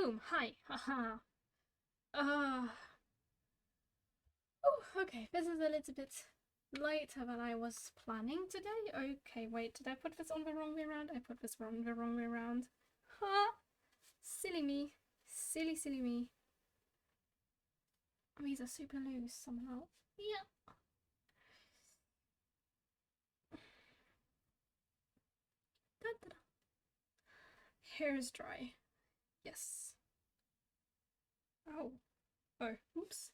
Boom! Hi! Haha! Uh, oh, okay, this is a little bit later than I was planning today. Okay, wait, did I put this on the wrong way around? I put this on the wrong way around. Ha! Silly me. Silly, silly me. These are super loose somehow. Yeah. Da, da, da. Hair is dry. Yes. Oh. Oh, oops.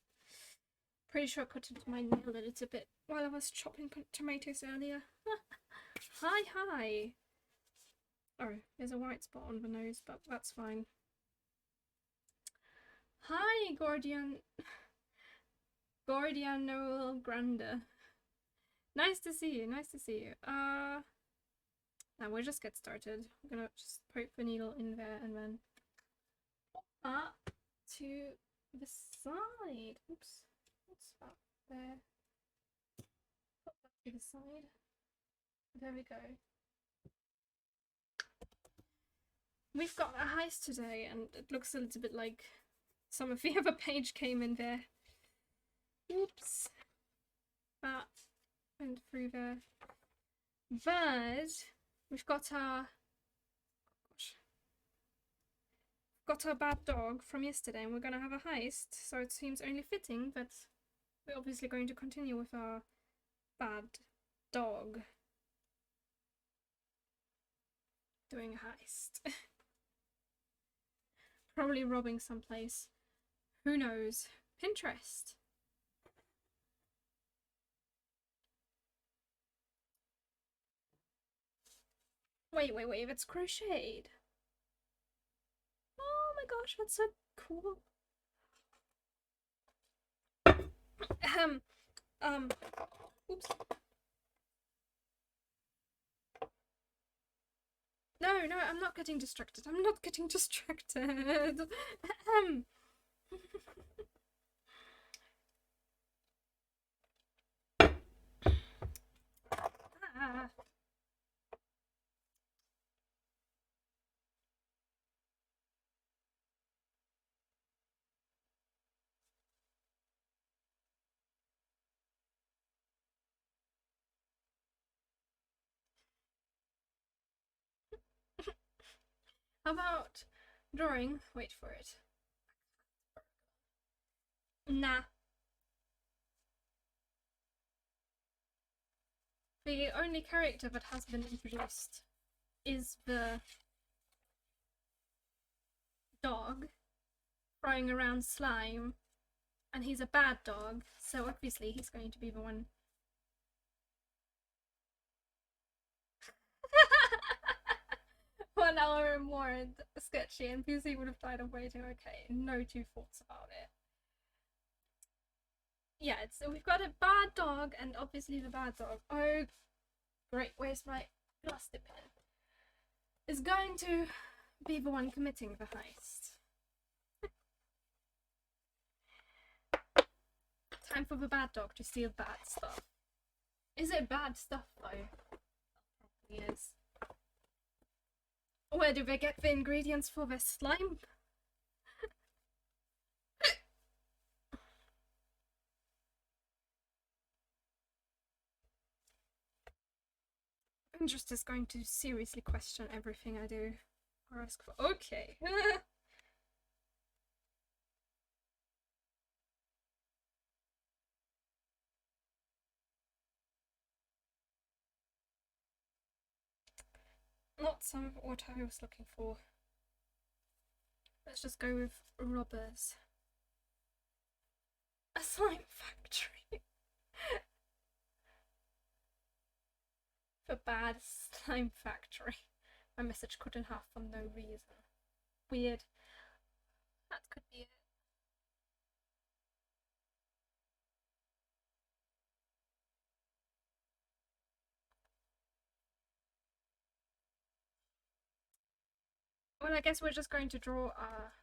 Pretty sure I cut into my nail a little bit while I was chopping tomatoes earlier. Hi, hi. Oh, there's a white spot on the nose, but that's fine. Hi, Gordian Noel Granda. Nice to see you, nice to see you. Now we'll just get started. I'm gonna just poke the needle in there and then up to the side. Oops, what's that there? Put that to the side. There we go. We've got a heist today, and it looks a little bit like some of the other page came in there. Oops. That went through there. But we've got our bad dog from yesterday, and we're gonna have a heist, so it seems only fitting that we're obviously going to continue with our bad dog doing a heist. Probably robbing someplace. Who knows? Pinterest. Wait, it's crocheted. Oh my gosh, that's so cool. Oops. No, I'm not getting distracted. I'm not getting distracted. Ah. How about drawing? Wait for it. Nah. The only character that has been introduced is the dog throwing around slime, and he's a bad dog, so obviously he's going to be the one. 1 hour more sketchy, and PC would have died of waiting. Okay, no two thoughts about it. Yeah, so we've got a bad dog, and obviously the bad dog. Oh, great, where's my plastic pen? Is going to be the one committing the heist. Time for the bad dog to steal bad stuff. Is it bad stuff though? It probably is. Where do they get the ingredients for their slime? Pinterest is going to seriously question everything I do or ask for. Okay. Not some of what I was looking for. Let's just go with robbers. A slime factory. The bad slime factory. My message cut in half for no reason. Weird. That could be it. Well, I guess we're just going to draw our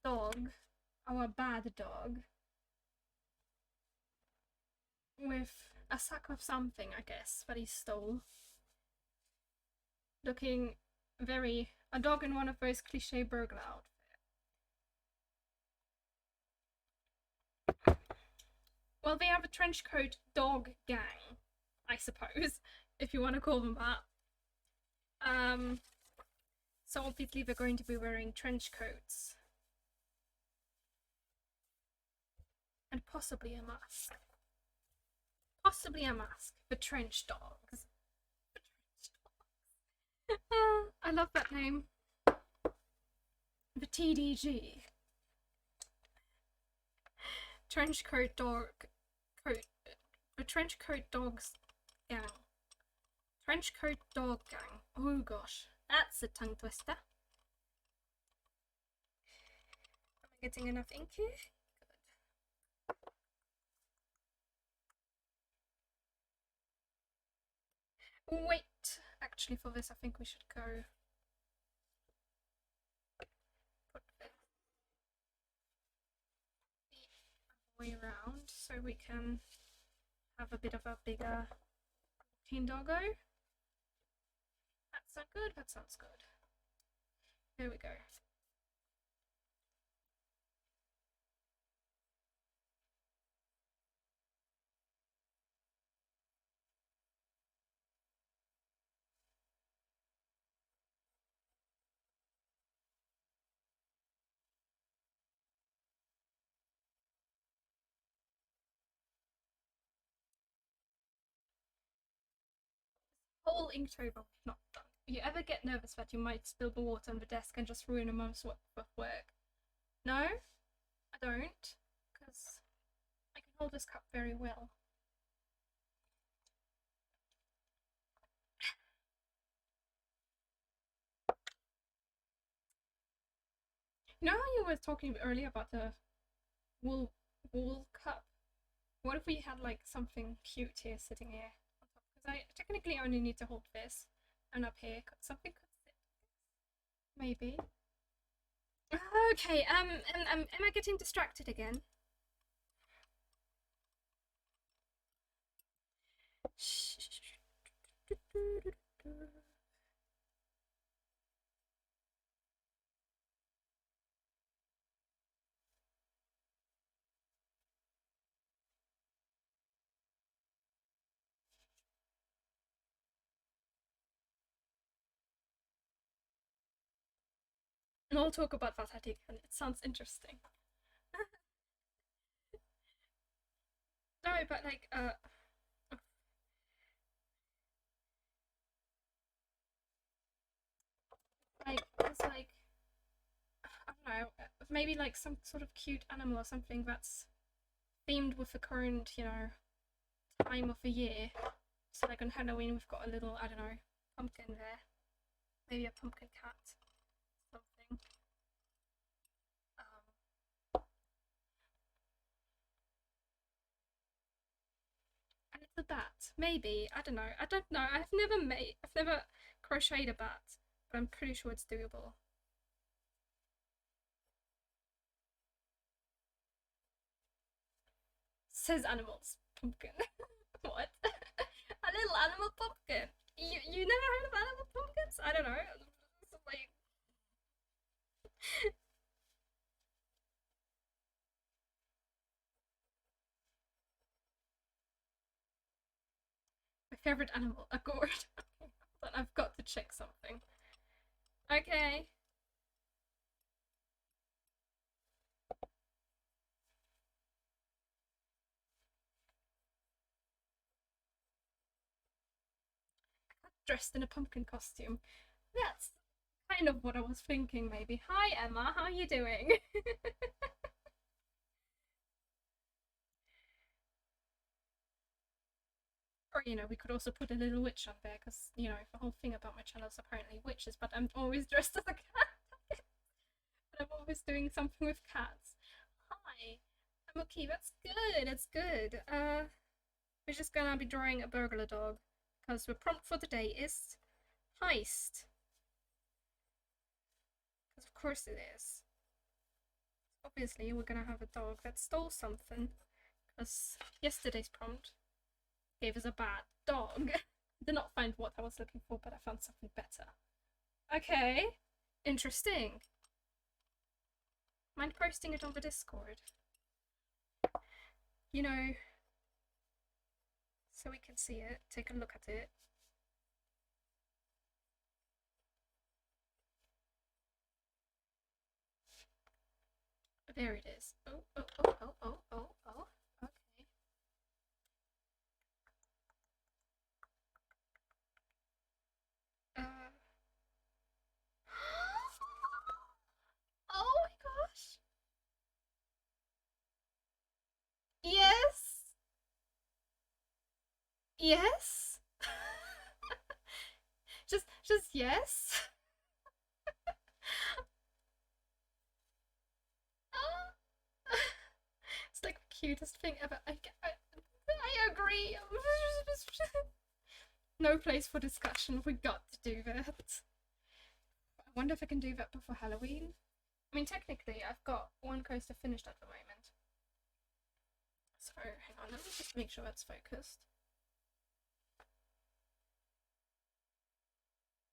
dog, our bad dog, with a sack of something, I guess, that he stole. Looking very a dog in one of those cliche burglar outfits. Well, they have a trenchcoat dog gang, I suppose, if you want to call them that. So obviously they're going to be wearing trench coats. And possibly a mask. Possibly a mask for trench dogs. I love that name. The TDG. Trenchcoat dog. The trenchcoat dogs gang. Trenchcoat dog gang. Oh gosh, that's a tongue twister. Am I getting enough ink here? Good. Wait, actually for this I think we should go put this the way around so we can have a bit of a bigger teen doggo. That sounds good, that sounds good. There we go. Whole Inktober not done. You ever get nervous that you might spill the water on the desk and just ruin a month's worth of work? No, I don't, because I can hold this cup very well. You know how you were talking earlier about the wool cup? What if we had like something cute here sitting here on top? Because I technically only need to hold this, and up here something could sit. Maybe. Okay. Am I getting distracted again? And I'll talk about that again. It sounds interesting. No, but like it's like I don't know, maybe like some sort of cute animal or something that's themed with the current, time of the year. So like on Halloween we've got a little, I don't know, pumpkin there. Maybe a pumpkin cat. Something. And it's a bat. Maybe. I don't know. I don't know. I've never crocheted a bat, but I'm pretty sure it's doable. Says animals. Pumpkin. What? A little animal pumpkin. You never heard of animal pumpkins? I don't know. Like my favorite animal, a gourd. But I've got to check something. Okay. Dressed in a pumpkin costume. That's kind of what I was thinking, maybe. Hi, Emma. How are you doing? Or, we could also put a little witch on there, because, the whole thing about my channel is apparently witches, but I'm always dressed as a cat. But I'm always doing something with cats. Hi. I'm okay. That's good. That's good. We're just gonna be drawing a burglar dog, because the prompt for the day is heist. Because of course it is. Obviously, we're gonna have a dog that stole something, because yesterday's prompt gave us a bad dog. Did not find what I was looking for, but I found something better. Okay, interesting. Mind posting it on the Discord? so we can see it, take a look at it. There it is. Oh, oh, oh, oh, oh, oh, oh. Okay. Oh my gosh. Yes. Yes. just yes. It's like the cutest thing ever. I agree. No place for discussion. We got to do that. I wonder if I can do that before Halloween. I mean, technically, I've got one coaster finished at the moment. So, hang on, let me just make sure that's focused.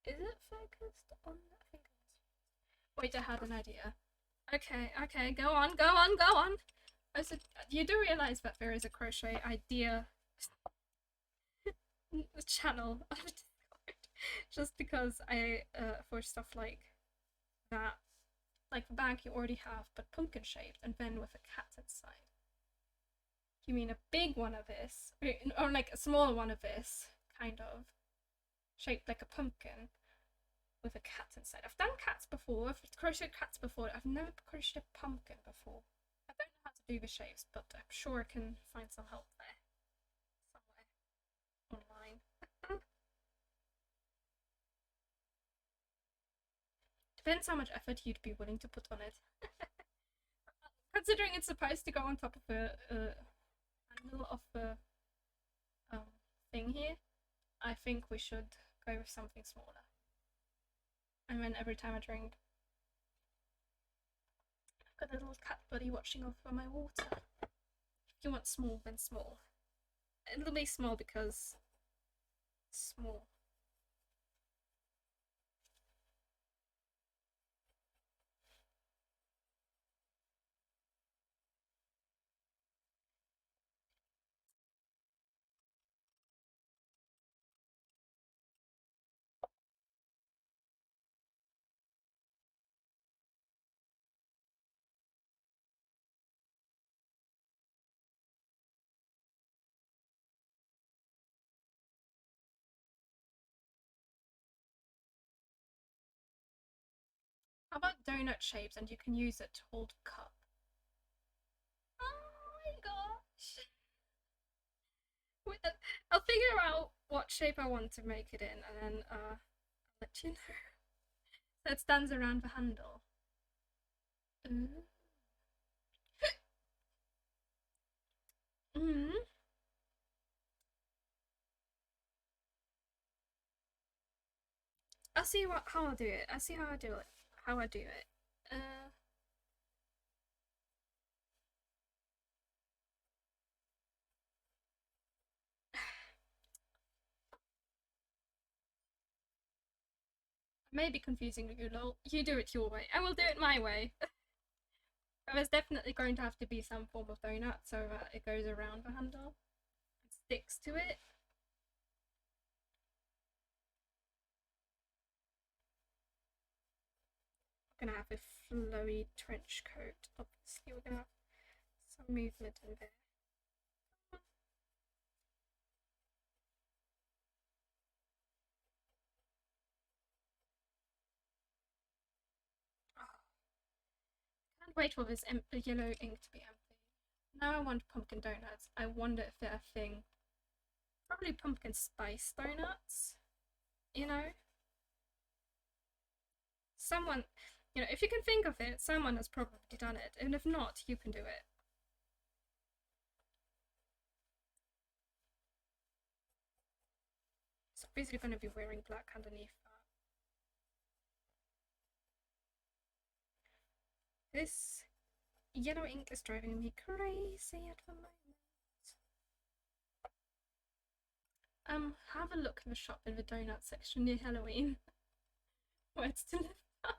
Is it focused on that? I think it is. Wait, I had an idea. Okay, go on, go on, go on. I said, you do realize that there is a crochet idea channel on the Discord, just because for stuff like that, like the bag you already have, but pumpkin shaped, and then with a cat inside. You mean a big one of this, or like a smaller one of this, kind of shaped like a pumpkin with a cat inside? I've done cats before. I've crocheted cats before. I've never crocheted a pumpkin before. I don't know how to do the shapes, but I'm sure I can find some help there somewhere online. Depends how much effort you'd be willing to put on it. Considering it's supposed to go on top of the handle of the thing here, I think we should go with something smaller. And then every time I drink, I've got a little cat buddy watching over my water. If you want small, then small. It'll be small because it's small. How about donut shapes, and you can use it to hold a cup? Oh my gosh. I'll figure out what shape I want to make it in, and then I'll let you know. So it stands around the handle. Mm. Mm. I'll see how I'll do it. I'll see how I do it. How I do it. Uh, Maybe confusing you, lol. You do it your way. I will do it my way. There's definitely going to have to be some form of donut so that it goes around the handle and sticks to it. We're gonna have a flowy trench coat. Obviously, we're gonna have some movement in there. Can't wait for this yellow ink to be empty. Now I want pumpkin donuts. I wonder if they're a thing. Probably pumpkin spice donuts. You know? Someone, if you can think of it, someone has probably done it. And if not, you can do it. So basically going to be wearing black underneath that. This yellow ink is driving me crazy at the moment. Have a look in the shop in the donut section near Halloween. Where it's to live by.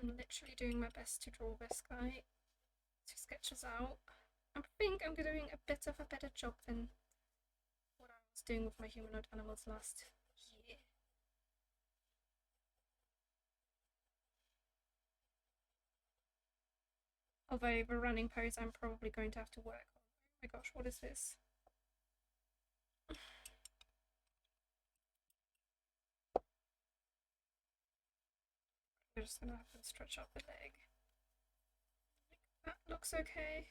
I'm literally doing my best to draw this guy, to sketches out. I think I'm doing a bit of a better job than what I was doing with my humanoid animals last year. Although the running pose I'm probably going to have to work on. Oh my gosh, what is this? We're just gonna have to stretch out the leg. That looks okay.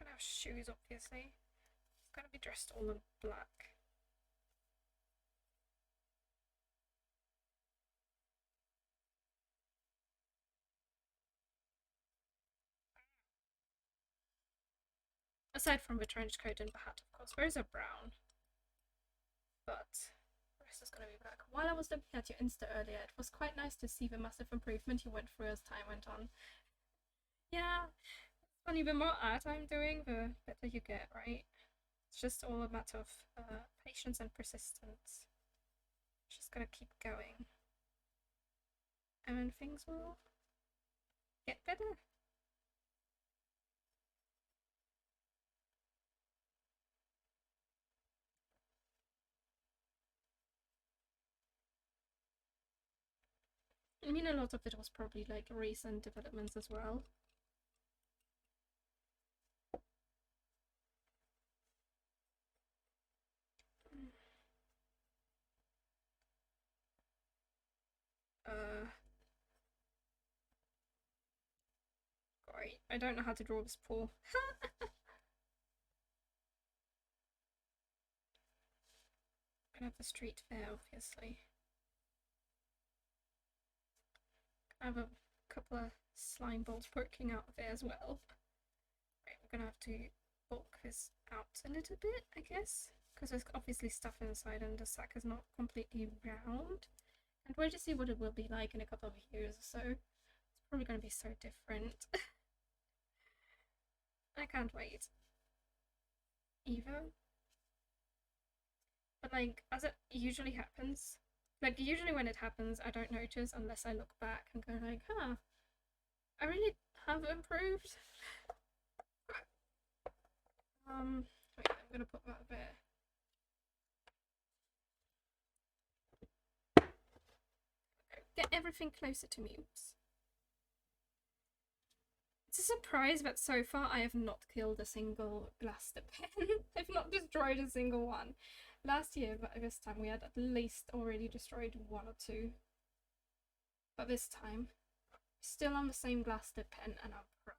Gonna have shoes, obviously. It's gonna be dressed all in black. Aside from the trench coat and the hat, of course, there is a brown. But the rest is gonna be black. While I was looking at your Insta earlier, it was quite nice to see the massive improvement you went through as time went on. Yeah, it's funny, the more art I'm doing, the better you get, right? It's just all a matter of patience and persistence. Just gotta keep going. And then things will get better. I mean, a lot of it was probably like recent developments as well. Great. I don't know how to draw this pool. Gonna have the street fair, obviously. I have a couple of slime balls poking out there as well. Right, we're gonna have to bulk this out a little bit, I guess, because there's obviously stuff inside and the sack is not completely round. And we'll just see what it will be like in a couple of years or so. It's probably gonna be so different. I can't wait. Either. But like, as it usually happens, like usually when it happens, I don't notice unless I look back and go like, huh, I really have improved. Wait, I'm gonna put that there. Okay, get everything closer to me. Oops. It's a surprise that so far I have not killed a single Blaster pen. I've not destroyed a single one. Last year, but this time we had at least already destroyed one or two. But this time, still on the same Blaster pen, and I'm proud.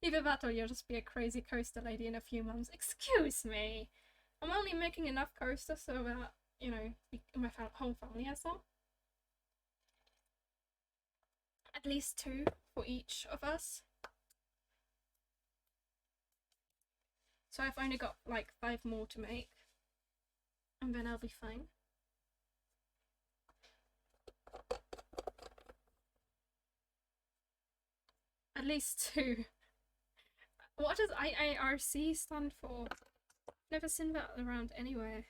Either that or you'll just be a crazy coaster lady in a few months. Excuse me! I'm only making enough coasters so that, you know, my whole family has some. At least 2 for each of us. So I've only got like 5 more to make. And then I'll be fine. At least 2. What does IIRC stand for? Never seen that around anywhere.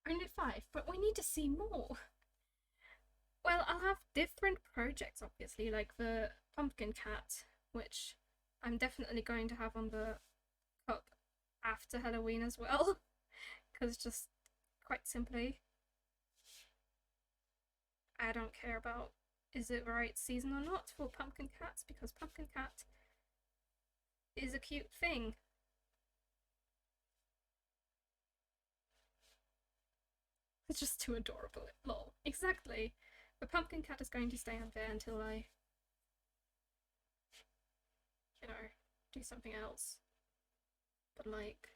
Only 5, but we need to see more. Well, I'll have different projects, obviously, like the pumpkin cat, which I'm definitely going to have on the cup after Halloween as well, because just quite simply, I don't care about is it the right season or not for pumpkin cats, because pumpkin cat is a cute thing. It's just too adorable. Lol. Exactly. The pumpkin cat is going to stay on there until I, you know, do something else. But like,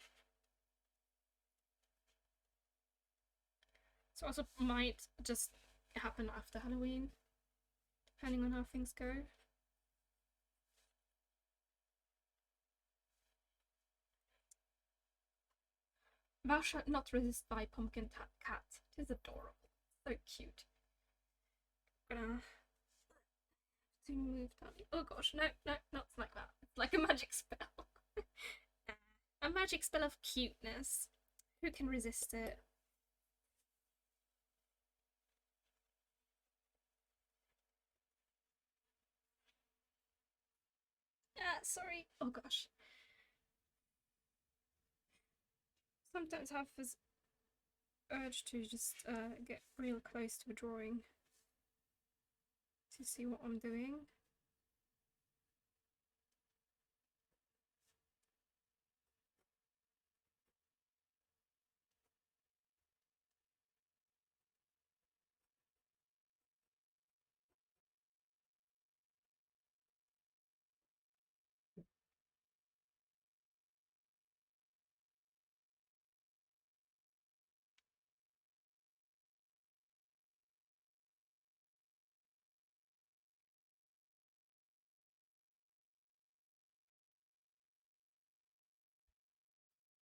so also might just happen after Halloween, depending on how things go. Thou shalt not resist thy pumpkin cat. It is adorable. So cute. Gonna to move down. Oh gosh, no, no, not like that. It's like a magic spell. A magic spell of cuteness. Who can resist it? Sorry. Oh gosh. Sometimes have this urge to just get real close to a drawing to see what I'm doing.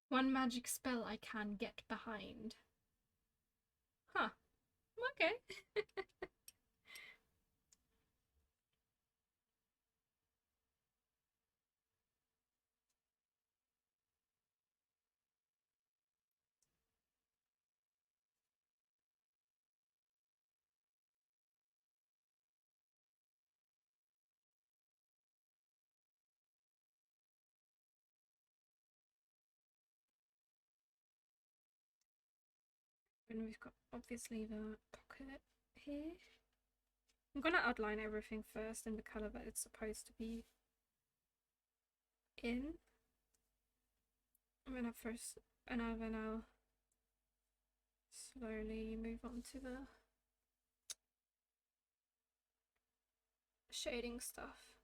One magic spell I can get behind. Huh. Okay. And we've got obviously the pocket here. I'm gonna outline everything first in the colour that it's supposed to be in. Then I'll slowly move on to the shading stuff.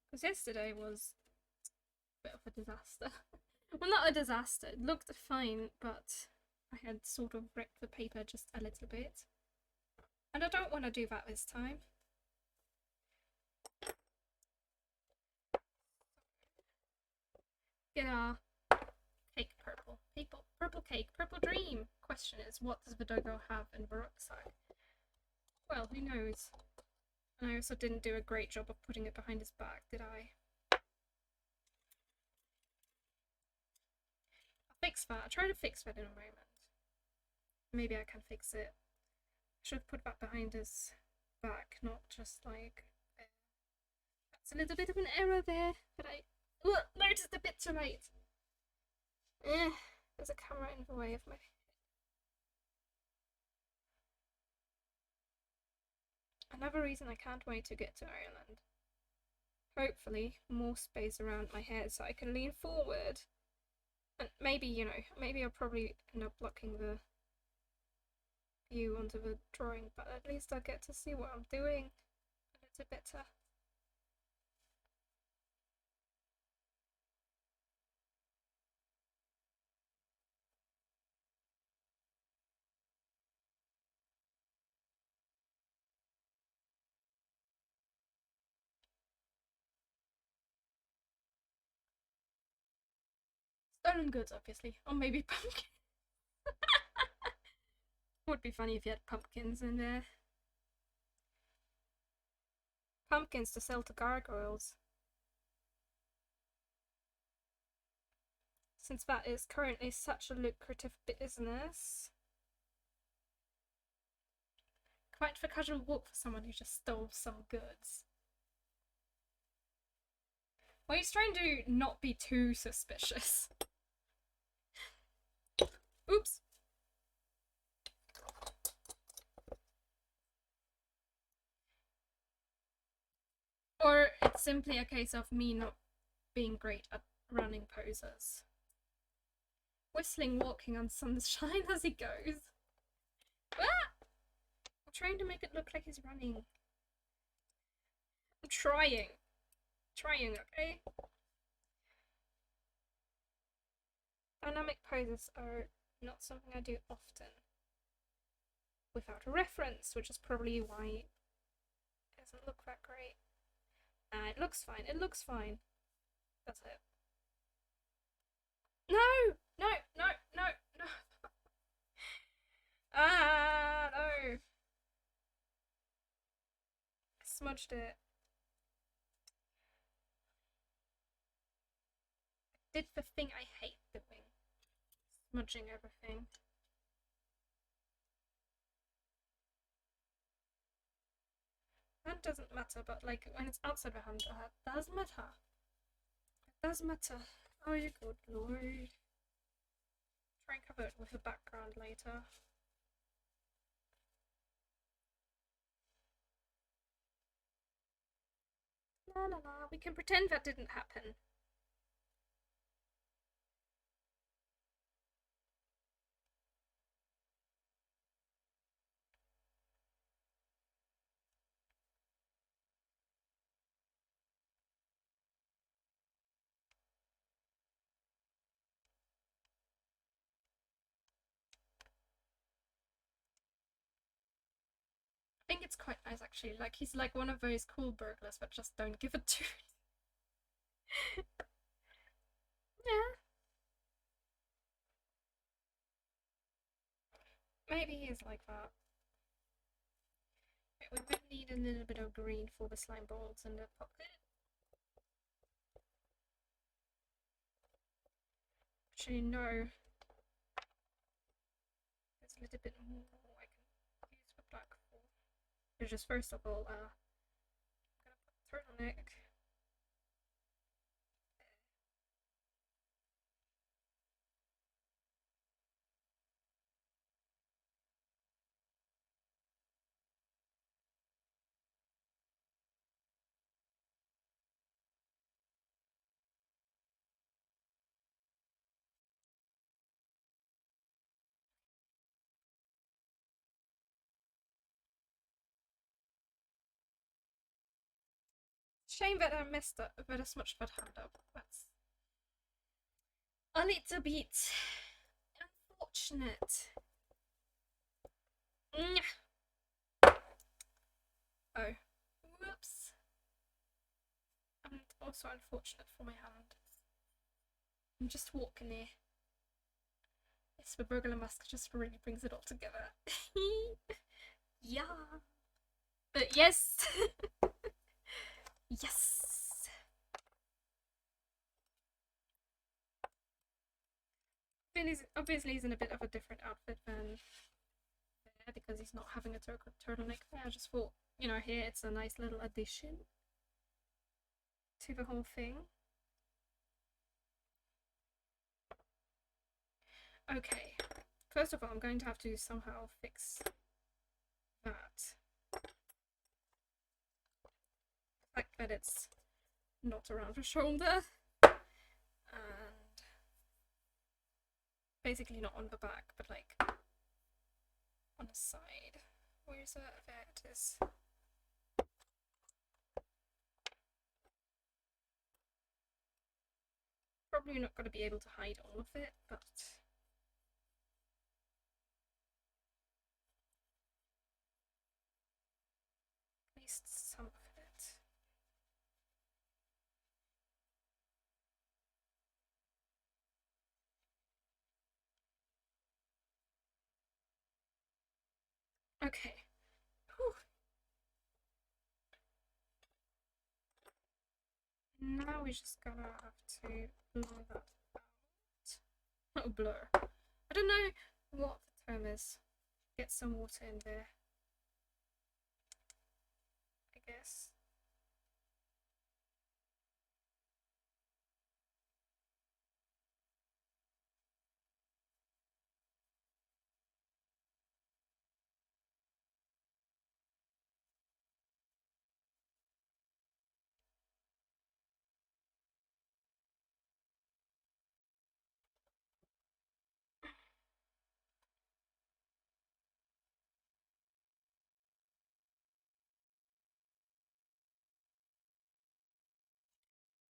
Because yesterday was a bit of a disaster. Well, not a disaster. It looked fine, but I had sort of ripped the paper just a little bit. And I don't want to do that this time. Get our cake purple. Purple cake, purple dream. Question is, what does the doggo have in the rucksack? Well, who knows? And I also didn't do a great job of putting it behind his back, did I? I'll fix that. I'll try to fix that in a moment. Maybe I can fix it. I should put that behind his back, not just like there. That's a little bit of an error there, but I noticed a bit too late. There's a camera in the way of my head. Another reason I can't wait to get to Ireland. Hopefully, more space around my head so I can lean forward. And maybe, you know, maybe I'll probably end up blocking the view onto the drawing, but at least I get to see what I'm doing a little better. Stolen goods, obviously. Or maybe pumpkin. Would be funny if you had pumpkins in there. Pumpkins to sell to gargoyles. Since that is currently such a lucrative business. Quite the casual walk for someone who just stole some goods. Well, he's trying to not be too suspicious. Oops. Or it's simply a case of me not being great at running poses. Whistling, walking on sunshine as he goes. Ah! I'm trying to make it look like he's running. I'm trying. Trying, okay? Dynamic poses are not something I do often. Without a reference, which is probably why it doesn't look that great. It looks fine. It looks fine. That's it. No! No! No! No! No! No! smudged it. Did the thing I hate doing. Smudging everything. That doesn't matter, but like when it's outside the hand, that does matter. It does matter. Oh, you good lord. Try and cover it with a background later. La la la, we can pretend that didn't happen. I think it's quite nice actually. Like he's like one of those cool burglars that just don't give a toot. Yeah. Maybe he is like that. Wait, we might need a little bit of green for the slime balls in the pocket. Actually, no. There's a little bit more I can use the black for. It's just first of all, I'm gonna put turtleneck. Shame that I messed up, that I smudged that hand up. That's a little bit unfortunate. Oh, whoops. And also unfortunate for my hand. I'm just walking here. Yes, the burglar mask just really brings it all together. Yeah. But yes. Yes. Obviously he's in a bit of a different outfit than there because he's not having a turtleneck there. I just thought, you know, here it's a nice little addition to the whole thing. Okay. First of all, I'm going to have to somehow fix that. The fact that it's not around the shoulder. And basically not on the back, but like on the side. Where's it? There it is. Probably not going to be able to hide all of it, but at least some of it. Okay. Whew. Now we're just gonna have to blur that out. Oh, blur. I don't know what the term is. Get some water in there, I guess.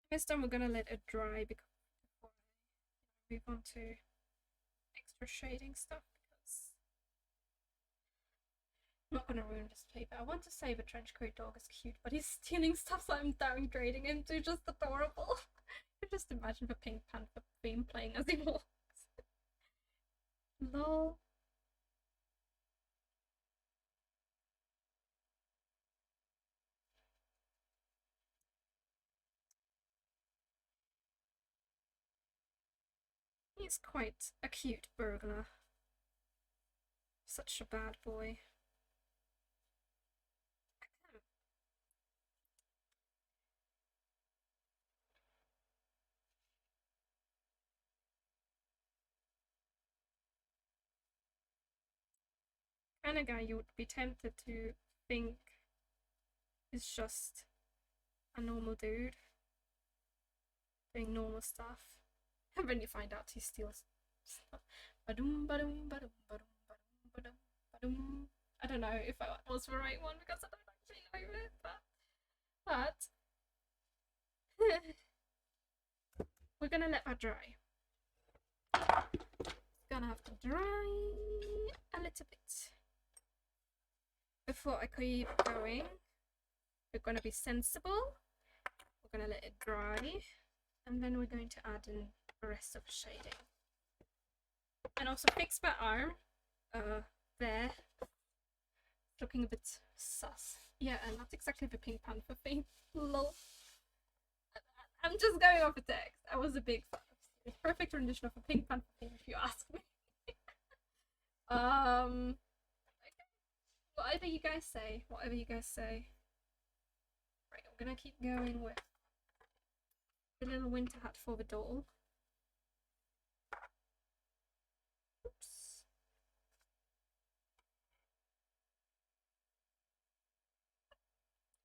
This time we're gonna let it dry before I move on to extra shading stuff because I'm not gonna ruin this paper. I want to say the trenchcoat dog is cute, but he's stealing stuff, so I'm downgrading him to just adorable. I just imagine the Pink Panther theme playing as he walks. Lol. He's quite a cute burglar. Such a bad boy. Kind of guy you would be tempted to think is just a normal dude doing normal stuff. And then you find out he steals stuff. Ba-dum, ba-dum, ba-dum, ba-dum, ba-dum, ba-dum, ba-dum. I don't know if that was the right one because I don't actually know it, but we're gonna let that dry. It's gonna have to dry a little bit. Before I keep going, we're gonna be sensible. We're gonna let it dry, and then we're going to add in the rest of the shading. And also fix my arm. There. Looking a bit sus. Yeah, and that's exactly the Pink Panther thing. Lol. I'm just going off the text. I was a big fan. It's a perfect rendition of a Pink Panther thing, if you ask me. Okay. Whatever you guys say. Whatever you guys say. Right, I'm gonna keep going with the little winter hat for the doll. Oops.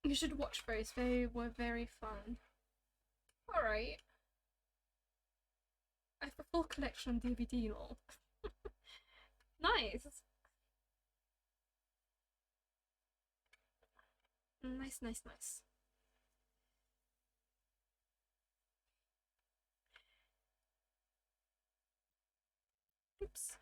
You should watch those. They were very fun. Alright. I have a full collection on DVD and all. Nice. Nice, nice, nice. Oops.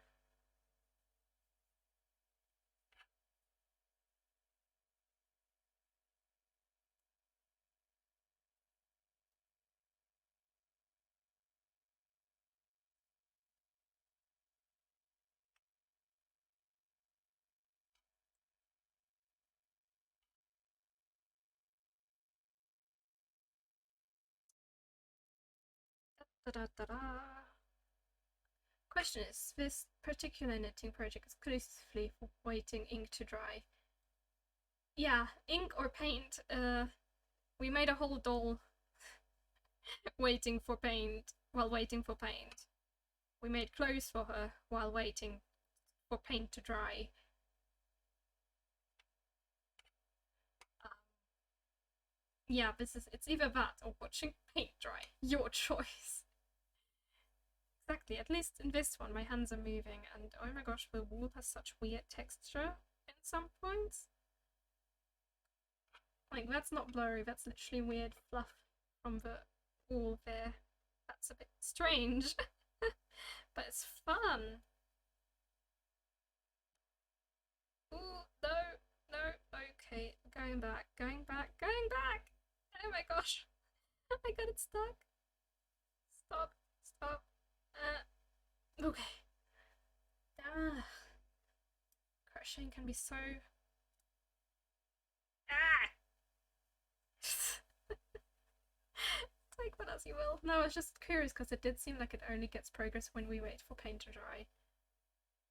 Da da da da. Question is, this particular knitting project exclusively for waiting ink to dry? Yeah, ink or paint. We made a whole doll waiting for paint while waiting for paint. We made clothes for her while waiting for paint to dry. Yeah, it's either that or watching paint dry. Your choice. Exactly, at least in this one my hands are moving and oh my gosh, the wool has such weird texture in some points. Like, that's not blurry, that's literally weird fluff from the wool there. That's a bit strange, but it's fun. Ooh, no, no, okay, going back, going back, going back! Oh my gosh, I got it stuck. Stop, stop. Okay. Crocheting can be so... Take that as you will. No, I was just curious because it did seem like it only gets progress when we wait for paint to dry.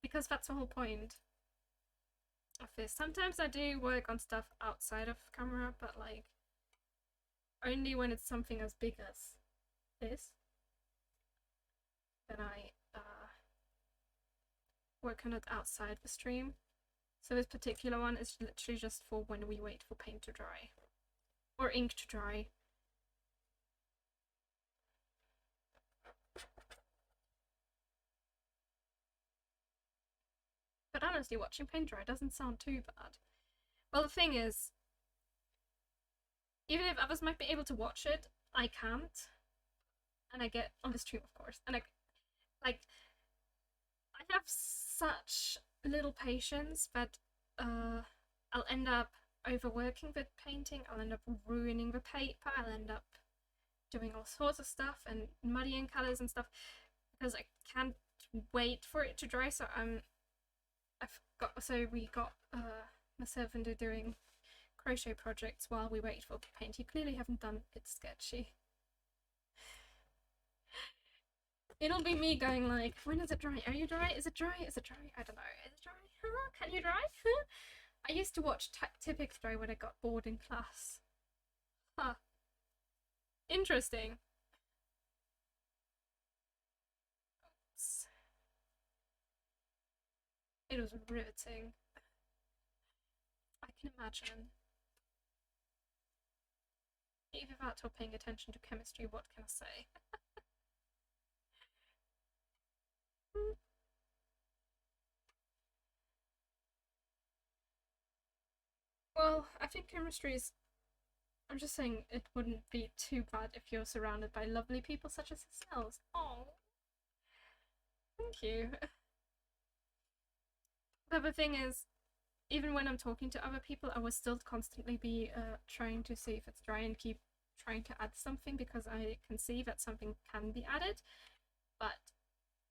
Because that's the whole point of this. Sometimes I do work on stuff outside of camera, but like only when it's something as big as this. Then I work on it outside the stream. So this particular one is literally just for when we wait for paint to dry. Or ink to dry. But honestly, watching paint dry doesn't sound too bad. Well, the thing is, even if others might be able to watch it, I can't. And I get on the stream, of course. And I have such little patience that I'll end up overworking the painting, I'll end up ruining the paper, I'll end up doing all sorts of stuff and muddying colours and stuff because I can't wait for it to dry. So we got myself into doing crochet projects while we wait for the paint. You clearly haven't done it sketchy. It'll be me going like, when is it dry? Are you dry? Is it dry? Is it dry? I don't know. Is it dry? Huh? Can you dry? Huh? I used to watch Typics dry when I got bored in class. Huh. Interesting. It was riveting. I can imagine. Even without paying attention to chemistry, what can I say? Well, I think chemistry is. I'm just saying it wouldn't be too bad if you're surrounded by lovely people such as yourselves. Oh, thank you. But the thing is, even when I'm talking to other people, I will still constantly be trying to see if it's dry and keep trying to add something because I can see that something can be added, but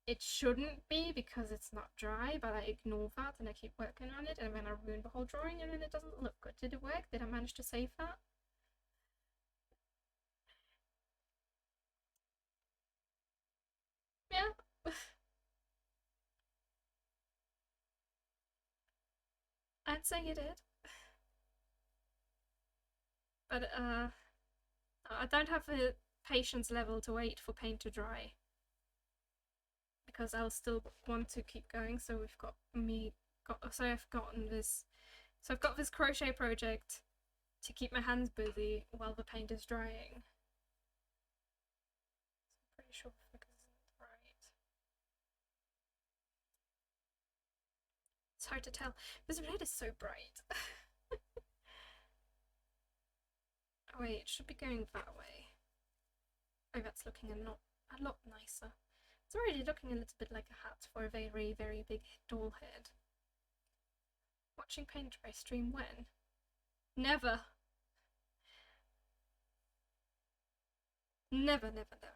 it shouldn't be because it's not dry, but I ignore that and I keep working on it and then I ruin the whole drawing and then it doesn't look good. Did it work? Did I manage to save that? Yeah. I'd say you did. But I don't have the patience level to wait for paint to dry because I'll still want to keep going. So we've got so I've gotten this. So I've got this crochet project to keep my hands busy while the paint is drying. I'm pretty sure the focus isn't right. It's hard to tell. This red is so bright. Oh wait, it should be going that way. Oh, that's looking a lot nicer. It's already looking a little bit like a hat for a very, very big doll head. Watching paint dry stream when? Never. Never, never, never.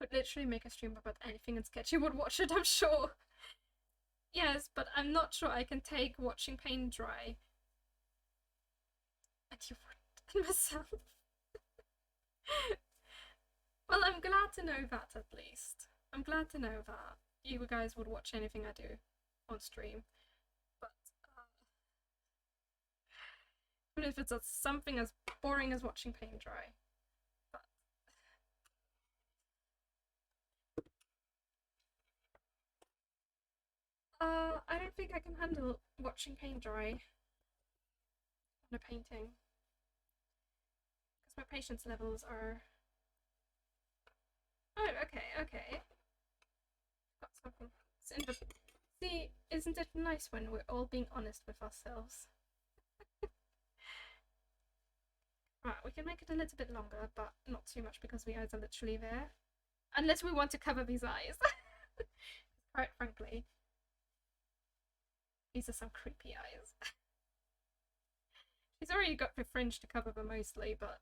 Could literally make a stream about anything and Sketchy would watch it, I'm sure. Yes, but I'm not sure I can take watching paint dry. And you wouldn't myself. Well, I'm glad to know that at least. I'm glad to know that you guys would watch anything I do on stream. But even if it's something as boring as watching paint dry. But I don't think I can handle watching paint dry on a painting. Because my patience levels are. Oh, okay, okay. Got something. See, isn't it nice when we're all being honest with ourselves? Right, we can make it a little bit longer, but not too much because the eyes are literally there. Unless we want to cover these eyes. Quite frankly, these are some creepy eyes. She's already got the fringe to cover them mostly, but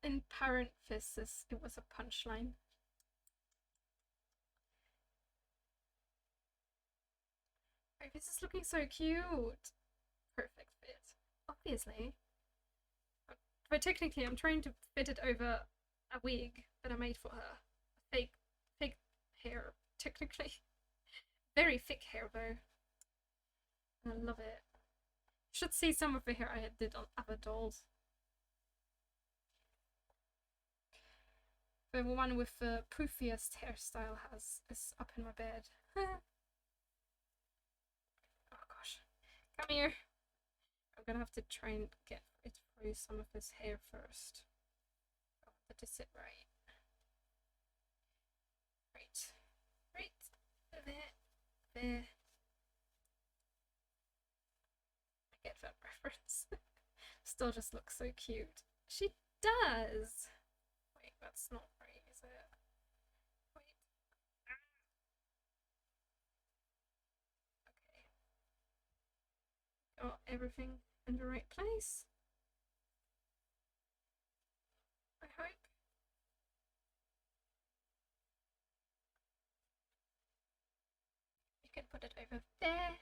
in parenthesis, it was a punchline. Oh, this is looking so cute. Perfect fit, obviously. But technically, I'm trying to fit it over a wig that I made for her. Fake hair, technically. Very thick hair, though. And I love it. You should see some of the hair I did on other dolls. The one with the poofiest hairstyle is up in my bed. Come here. I'm gonna have to try and get it through some of this hair first. I want it to sit right. Right. Right. There. I get that reference. Still just looks so cute. She does! Wait, that's not right, is it? Wait. Okay. Got everything in the right place. I hope. You can put it over there.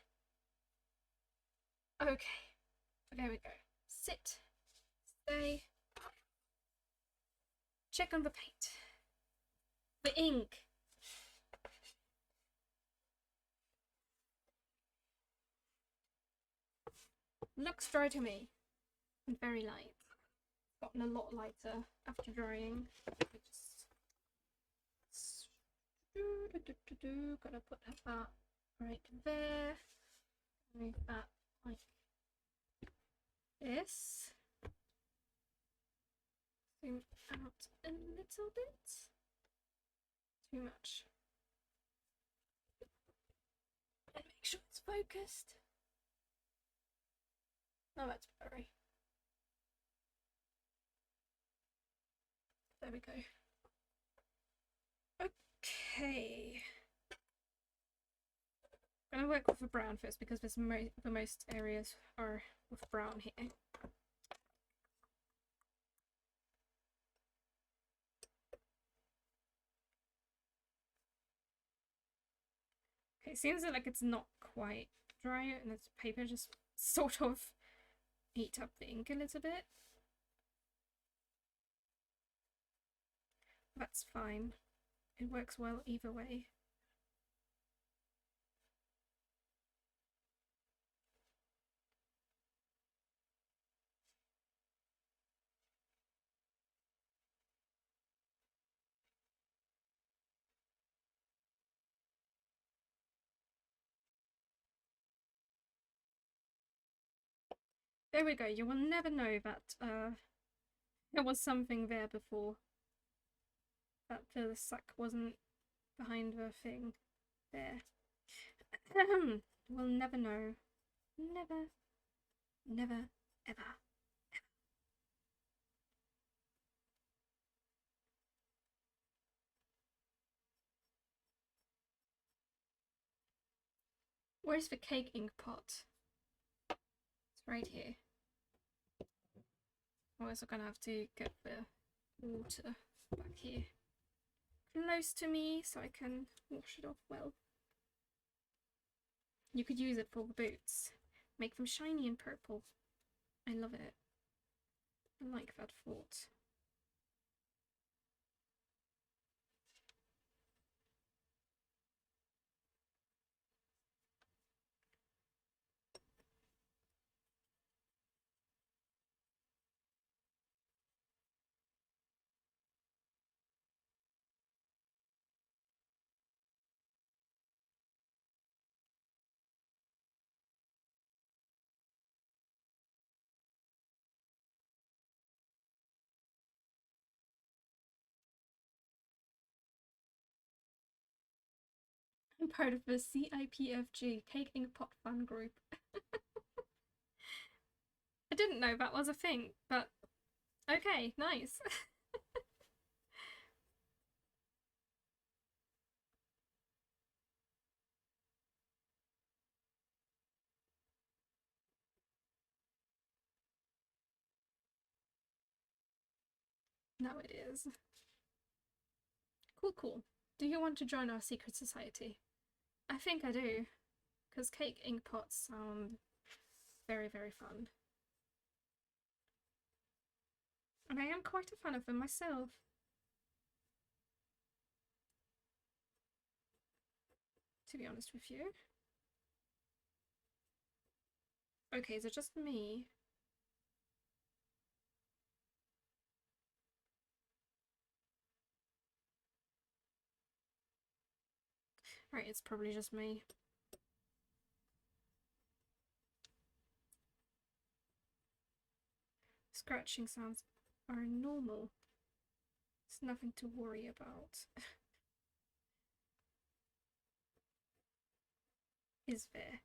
Okay. There we go. Sit. Stay. Check on the paint. The ink. Looks dry to me. And very light. Gotten a lot lighter after drying. Just gotta put that right there. Move that like this. Zoom out a little bit. Too much. And make sure it's focused. Oh, that's blurry. There we go. Okay. I'm gonna work with the brown first because there's the most areas are with brown here. Okay, seems like it's not quite dry and the paper just sort of ate up the ink a little bit. That's fine. It works well either way. There we go. You will never know that there was something there before. That the sack wasn't behind the thing there. We'll never know. Never, never, ever. Where's the cake ink pot? It's right here. I'm also gonna have to get the water back here close to me so I can wash it off well. You could use it for the boots. Make them shiny and purple. I love it. I like that thought. I'm part of the CIPFG Cake Ink Pot fan group. I didn't know that was a thing, but okay, nice. Now it is. Cool. Do you want to join our secret society? I think I do, because cake ink pots sound very, very fun. And I am quite a fan of them myself. To be honest with you. Okay, is it just me? Right, it's probably just me. scratching sounds are normal. It's nothing to worry about. Is there?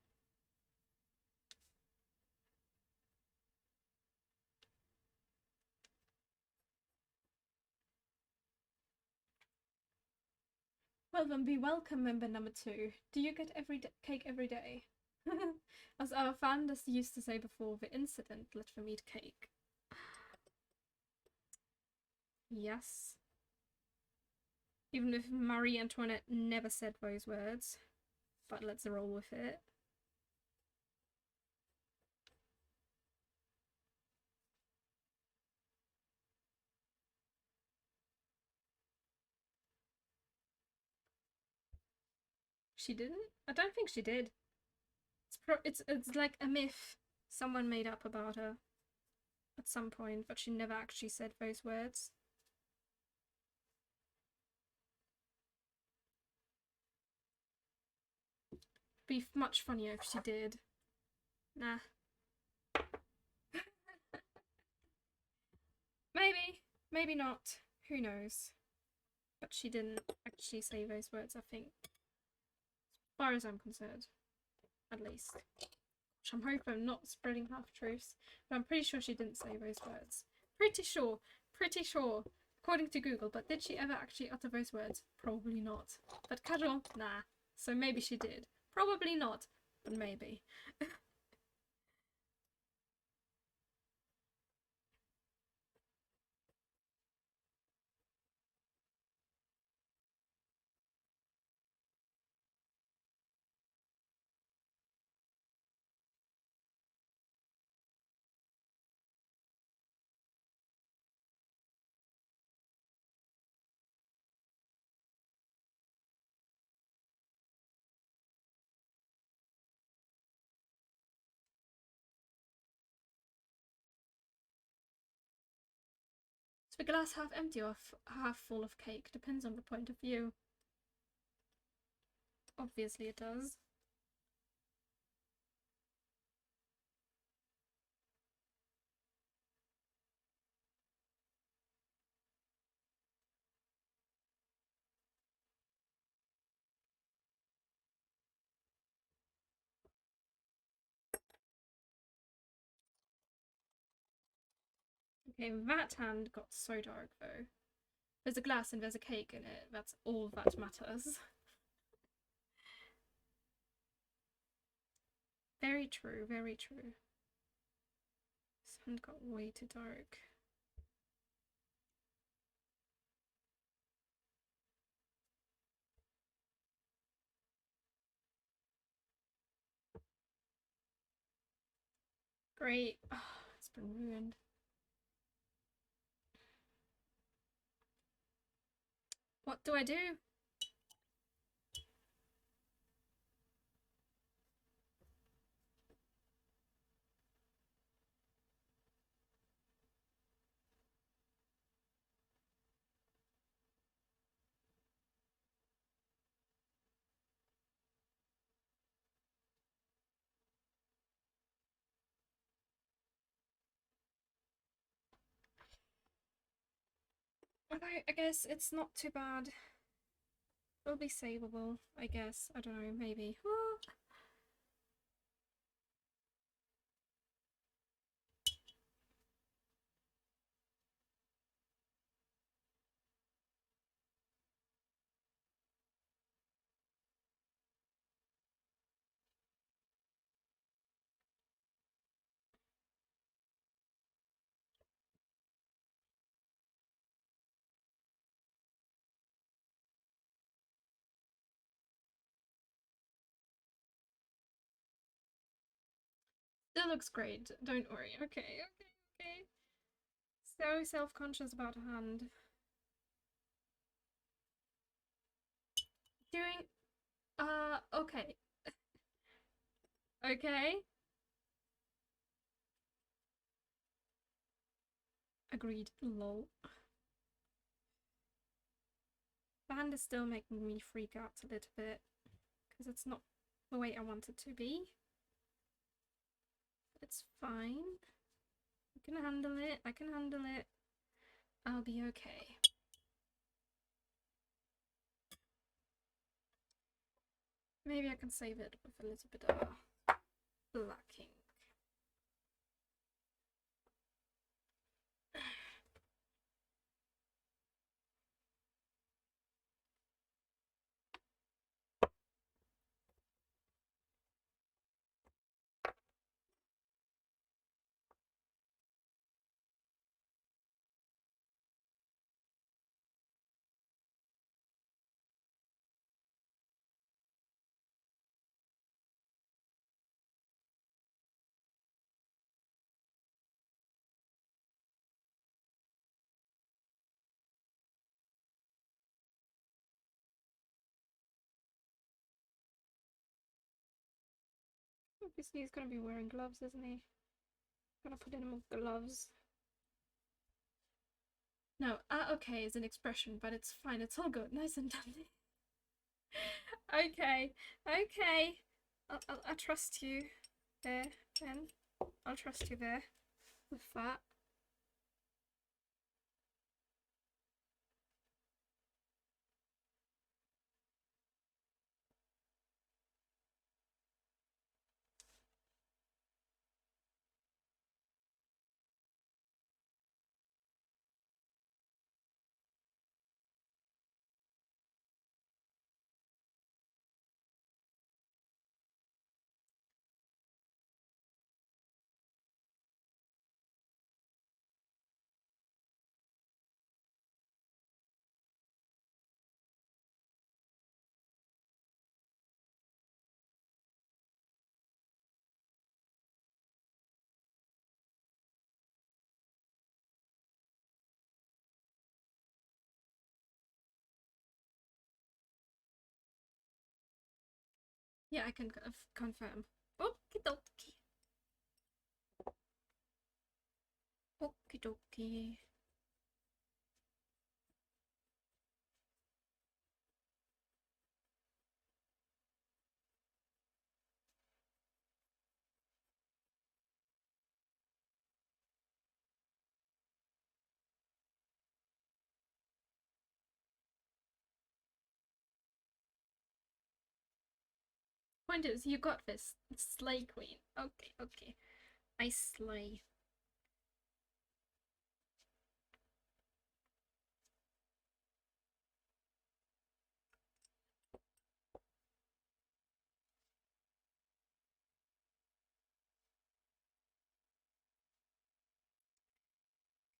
Well then, be welcome, member number 2. Do you get cake every day? As our founders used to say before the incident, let them eat cake. Yes. Even if Marie Antoinette never said those words. But let's roll with it. She didn't? I don't think she did. It's like a myth someone made up about her at some point, but she never actually said those words. Be much funnier if she did. Nah. Maybe not. Who knows? But she didn't actually say those words, I think. As far as I'm concerned. At least. Which I'm hoping I'm not spreading half-truths. But I'm pretty sure she didn't say those words. Pretty sure. Pretty sure. According to Google. But did she ever actually utter those words? Probably not. But casual? Nah. So maybe she did. Probably not. But maybe. Is the glass half empty or half full of cake? Depends on the point of view. Obviously it does. Okay, that hand got so dark though. There's a glass and there's a cake in it. That's all that matters. Very true, very true. This hand got way too dark. Great. Oh, it's been ruined. What do I do? Okay, I guess it's not too bad. It'll be savable, I guess. I don't know, maybe. Still looks great. Don't worry. Okay. So self-conscious about a hand. Doing... okay. Okay. Agreed. Lol. The hand is still making me freak out a little bit. Because it's not the way I want it to be. But it's fine. I can handle it. I can handle it. I'll be okay. Maybe I can save it with a little bit of black ink. Obviously he's gonna be wearing gloves, isn't he? Gonna put in more gloves. No, okay is an expression, but it's fine. It's all good. Nice and dandy. Okay, okay. I'll trust you there, Ben. I'll trust you there with that. Yeah, I can confirm. Okie dokie. Okie dokie. Point is, you got this. Slay queen. Okay, okay. I slay.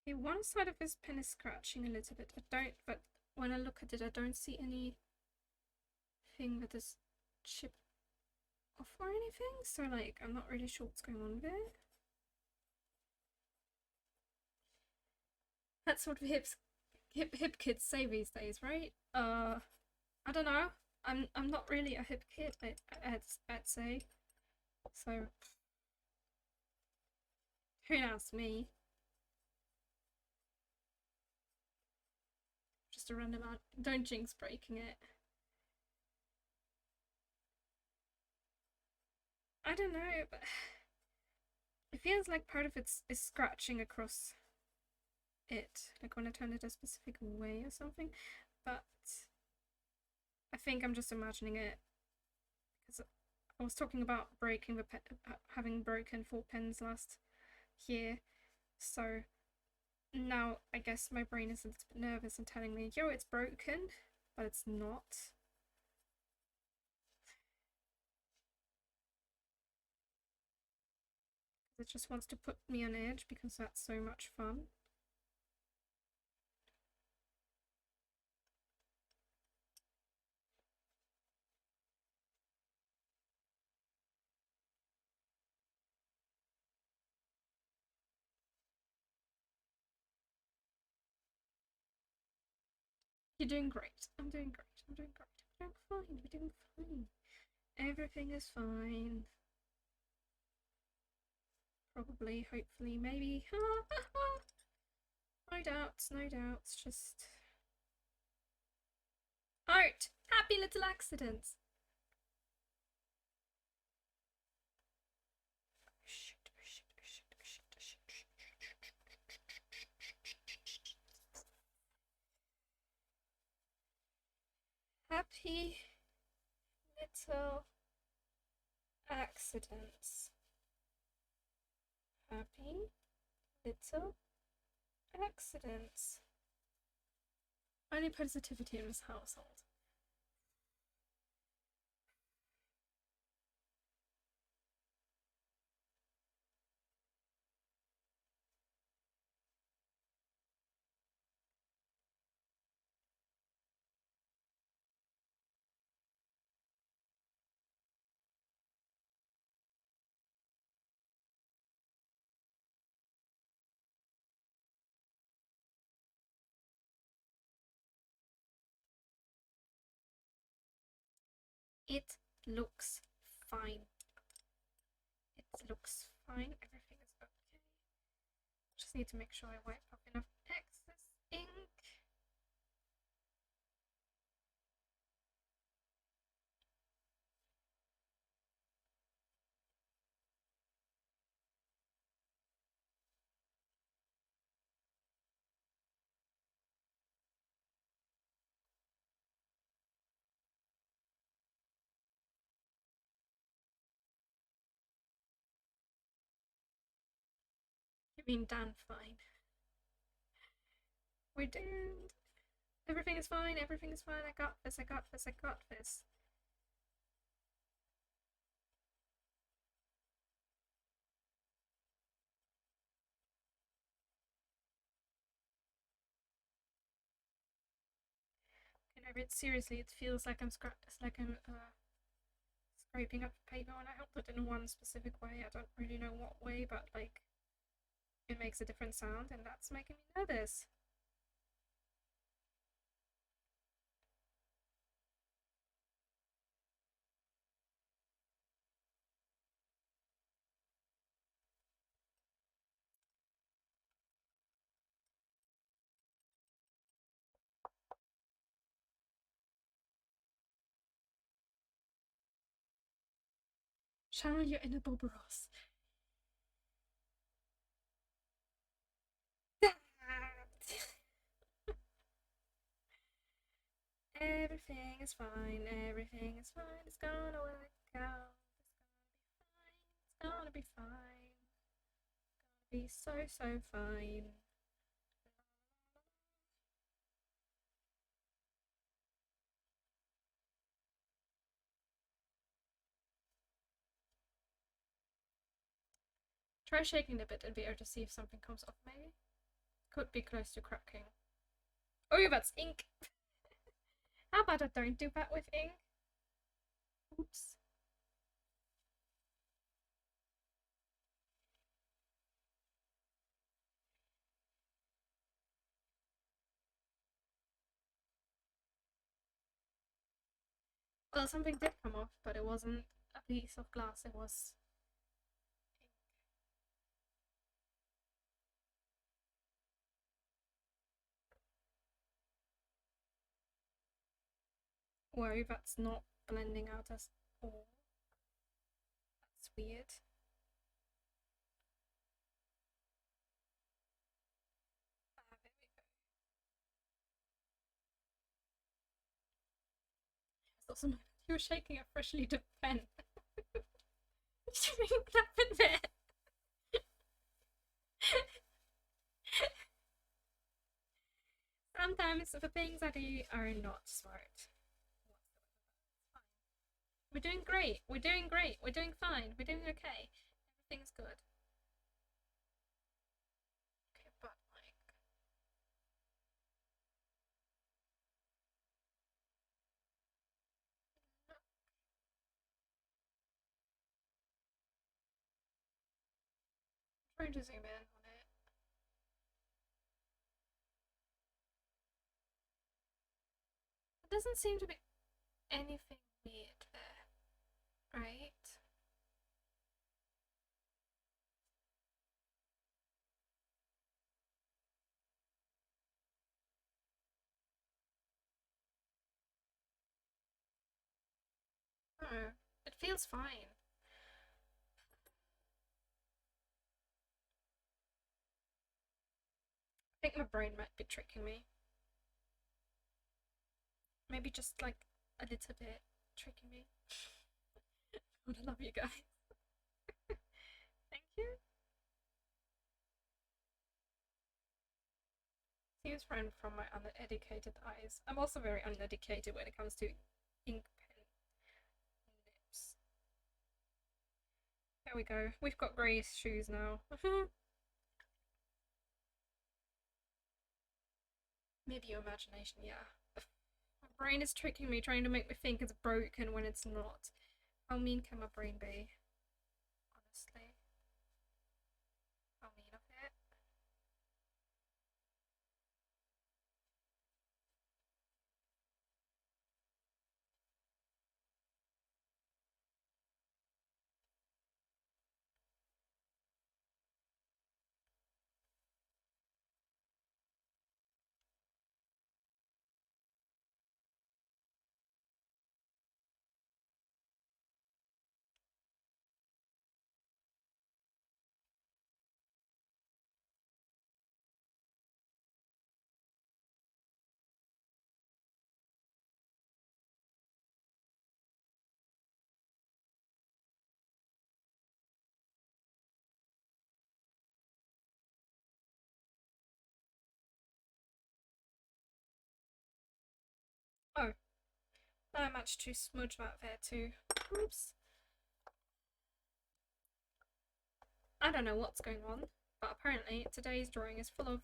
Okay, one side of his pen is scratching a little bit. But when I look at it, I don't see anything that is chipped off or anything. So, like, I'm not really sure what's going on there. That's what hip kids say these days, right? I don't know. I'm not really a hip kid, I'd say. So who knows me? Just a random out. Don't jinx breaking it. I don't know, but it feels like part of it is scratching across it, like when I turn it a specific way or something. But I think I'm just imagining it because I was talking about breaking the having broken 4 pens last year, so now I guess my brain is a little bit nervous and telling me, yo, it's broken, but it's not. It just wants to put me on edge because that's so much fun. You're doing great. I'm doing great. I'm doing great. I'm doing fine. We're doing fine. Everything is fine. Probably, hopefully, maybe. No doubts, no doubts. Just art. Happy little accidents. happy little accidents. Happy little accidents. Only positivity in this household. It looks fine. It looks fine. Everything is okay. Just need to make sure I wipe up enough excess ink. You mean Dan fine? We did. Everything is fine. Everything is fine. I got this. I got this. I got this. You know, but seriously, it feels like I'm scraping up paper, and I helped it in one specific way. I don't really know what way, but like it makes a different sound, and that's making me nervous. Channel your inner Bob Ross. Everything is fine. Everything is fine. It's gonna work out. It's gonna be fine. It's gonna be so fine. Try shaking a bit in the air to see if something comes off, maybe? Could be close to cracking. Oh, that's ink! How about I don't do that with ink? Oops. Well, something did come off, but it wasn't a piece of glass, it was ink. Whoa, that's not blending out as all. That's weird. There we go. It's also you were shaking a freshly dipped pen. Did you mean clap in there? Sometimes the things I do are not smart. We're doing great. We're doing great. We're doing fine. We're doing okay. Everything's good. Okay, but like. I'm trying to zoom in on it. There doesn't seem to be anything weird there, right? No, it feels fine. I think my brain might be tricking me. Maybe just like a little bit tricking me. I love you guys. Thank you. He was friend from my uneducated eyes. I'm also very uneducated when it comes to ink pen nips. There we go. We've got grey shoes now. Maybe your imagination, yeah. My brain is tricking me, trying to make me think it's broken when it's not. How mean can my brain be? Honestly. How mean of it? Oh, I managed to smudge that there too. Oops. I don't know what's going on, but apparently today's drawing is full of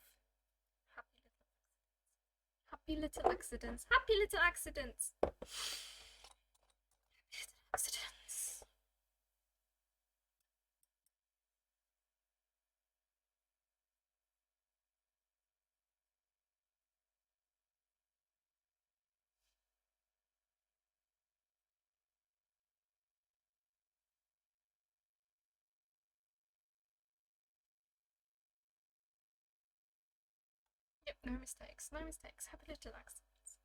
happy little accidents. Happy little accidents! Happy little accidents. Yep, no mistakes, no mistakes. Happy little accidents.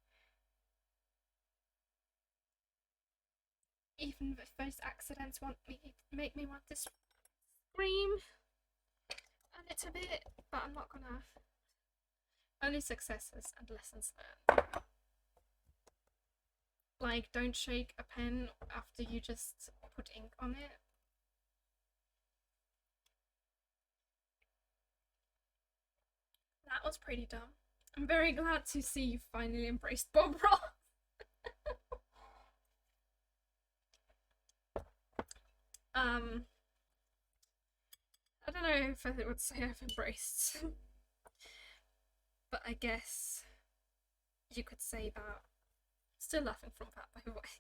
Even if those accidents make me want to scream a little bit, but I'm not gonna. Only successes and lessons learned. Like, don't shake a pen after you just put ink on it. That was pretty dumb. I'm very glad to see you finally embraced Bob Ross. I don't know if I would say I've embraced, but I guess you could say that. Still laughing from that, by the way.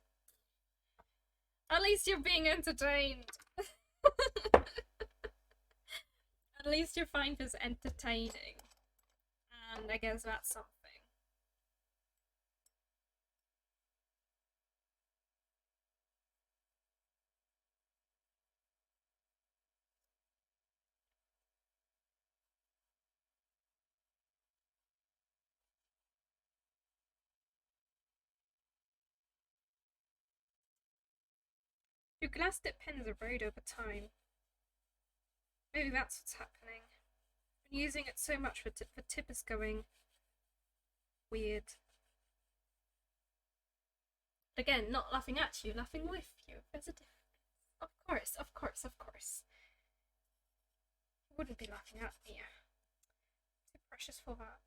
At least you're being entertained. At least you find this entertaining. And I guess that's something. Your glass dip pens erode over time. Maybe that's what's happening. I've been using it so much the tip is going weird. Again, not laughing at you, laughing with you. There's a difference. Of course, of course, of course. You wouldn't be laughing at me. Too precious for that.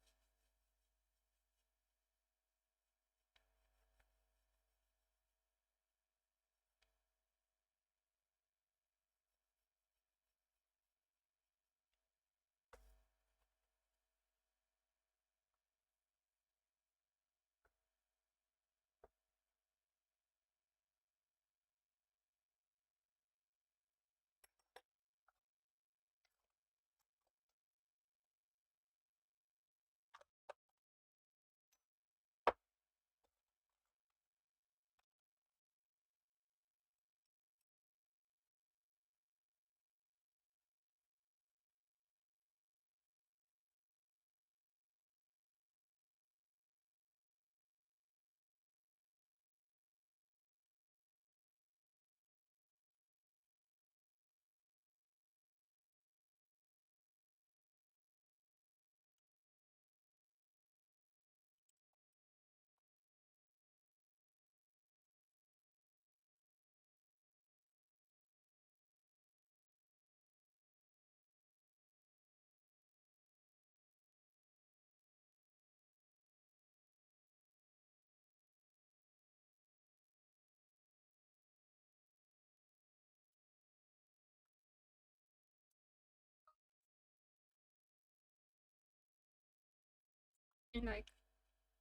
in like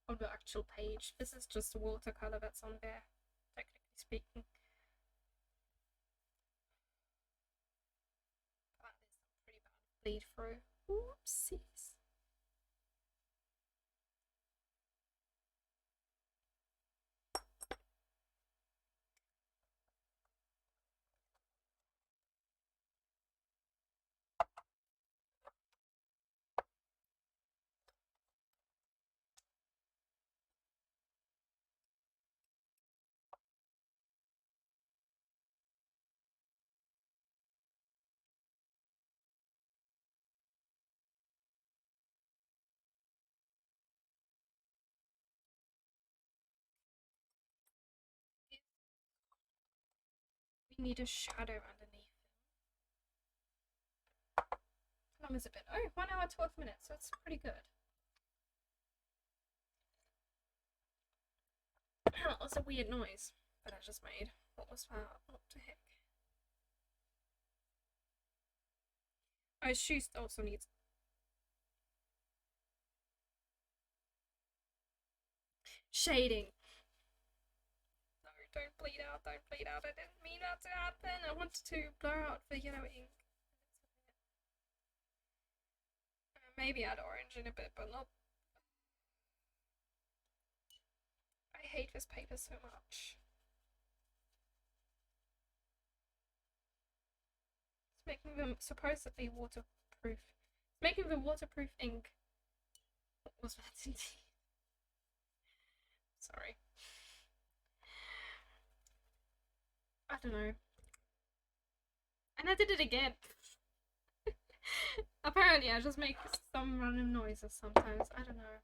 on the actual page. This is just a watercolor that's on there, technically speaking. That is some pretty bad bleed through. Oopsies. We need a shadow underneath. How long has it been? Oh, 1 hour 12 minutes, so it's pretty good. That was a weird noise that I just made. What was that? What the heck? Oh, his shoes also needs shading. No, don't bleed out, don't bleed out. I didn't mean that to happen. I wanted to blur out the yellow ink. Maybe add orange in a bit, but not. I hate this paper so much. It's making them supposedly waterproof. It's making the waterproof ink. What was that indeed? Sorry. I don't know. And I did it again. Apparently, I just make some random noises sometimes. I don't know.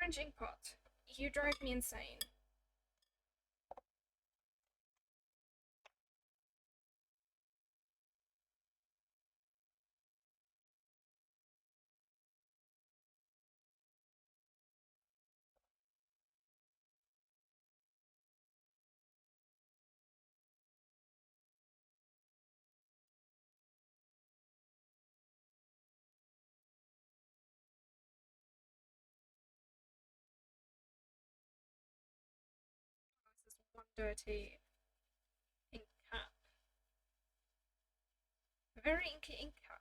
Orange ink pot. You drive me insane. This is one dirty ink cap. A very inky ink cap.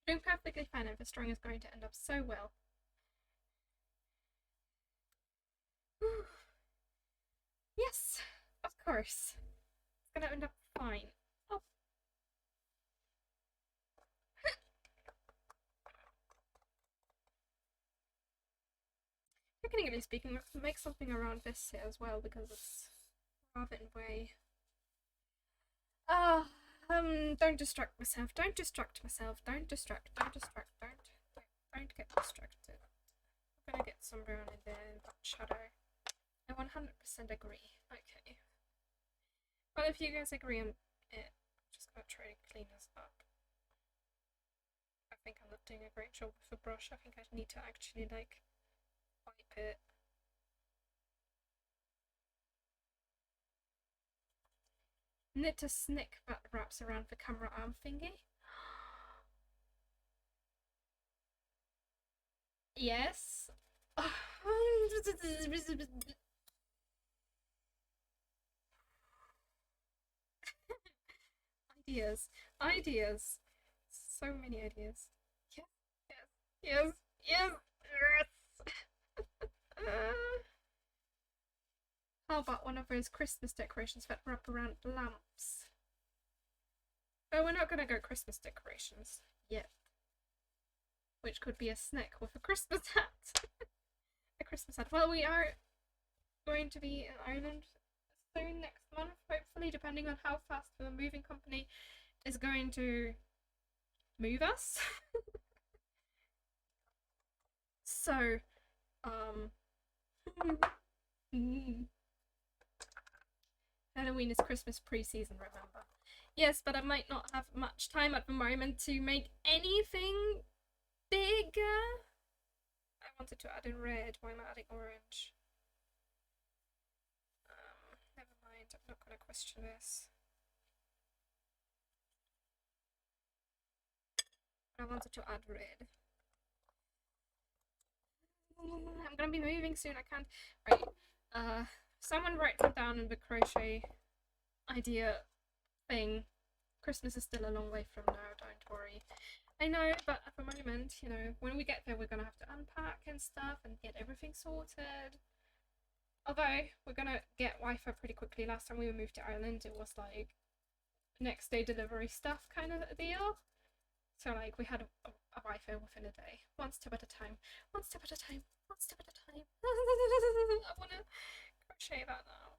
Doing perfectly fine, and the string is going to end up so well. Yes, of course. It's gonna end up fine. Oh. Technically speaking, I have to make something around this here as well because it's rather in way. Don't distract myself. Don't distract myself. Don't distract. Don't distract. Don't get distracted. I'm gonna get some brown in there in that shadow. I 100% agree. Okay. Well, if you guys agree on it, I'm just gonna try to clean this up. I think I'm not doing a great job with the brush. I think I need to actually like wipe it. Knit a snick that wraps around the camera arm thingy. Yes. Ideas. Ideas. So many ideas. Yes, yes, yes, yes, yes. How about one of those Christmas decorations that wrap around lamps? Oh, we're not gonna go Christmas decorations yet. Which could be a snack with a Christmas hat. A Christmas hat. Well, we are going to be in Ireland soon next month, hopefully, depending on how fast the moving company is going to move us. So, um, Halloween is Christmas pre-season, remember? Yes, but I might not have much time at the moment to make anything bigger. I wanted to add in red. Why am I adding orange? Never mind. I'm not gonna question this. I wanted to add red. I'm gonna be moving soon. I can't. Right. Someone write them down in the crochet idea thing. Christmas is still a long way from now. Don't worry. I know, but at the moment, you know, when we get there, we're gonna have to unpack and stuff and get everything sorted. Although we're gonna get Wi-Fi pretty quickly. Last time we moved to Ireland, it was like next day delivery stuff kind of a deal. So like we had a Wi-Fi within a day, one step at a time, one step at a time, one step at a time. I wanna crochet that now.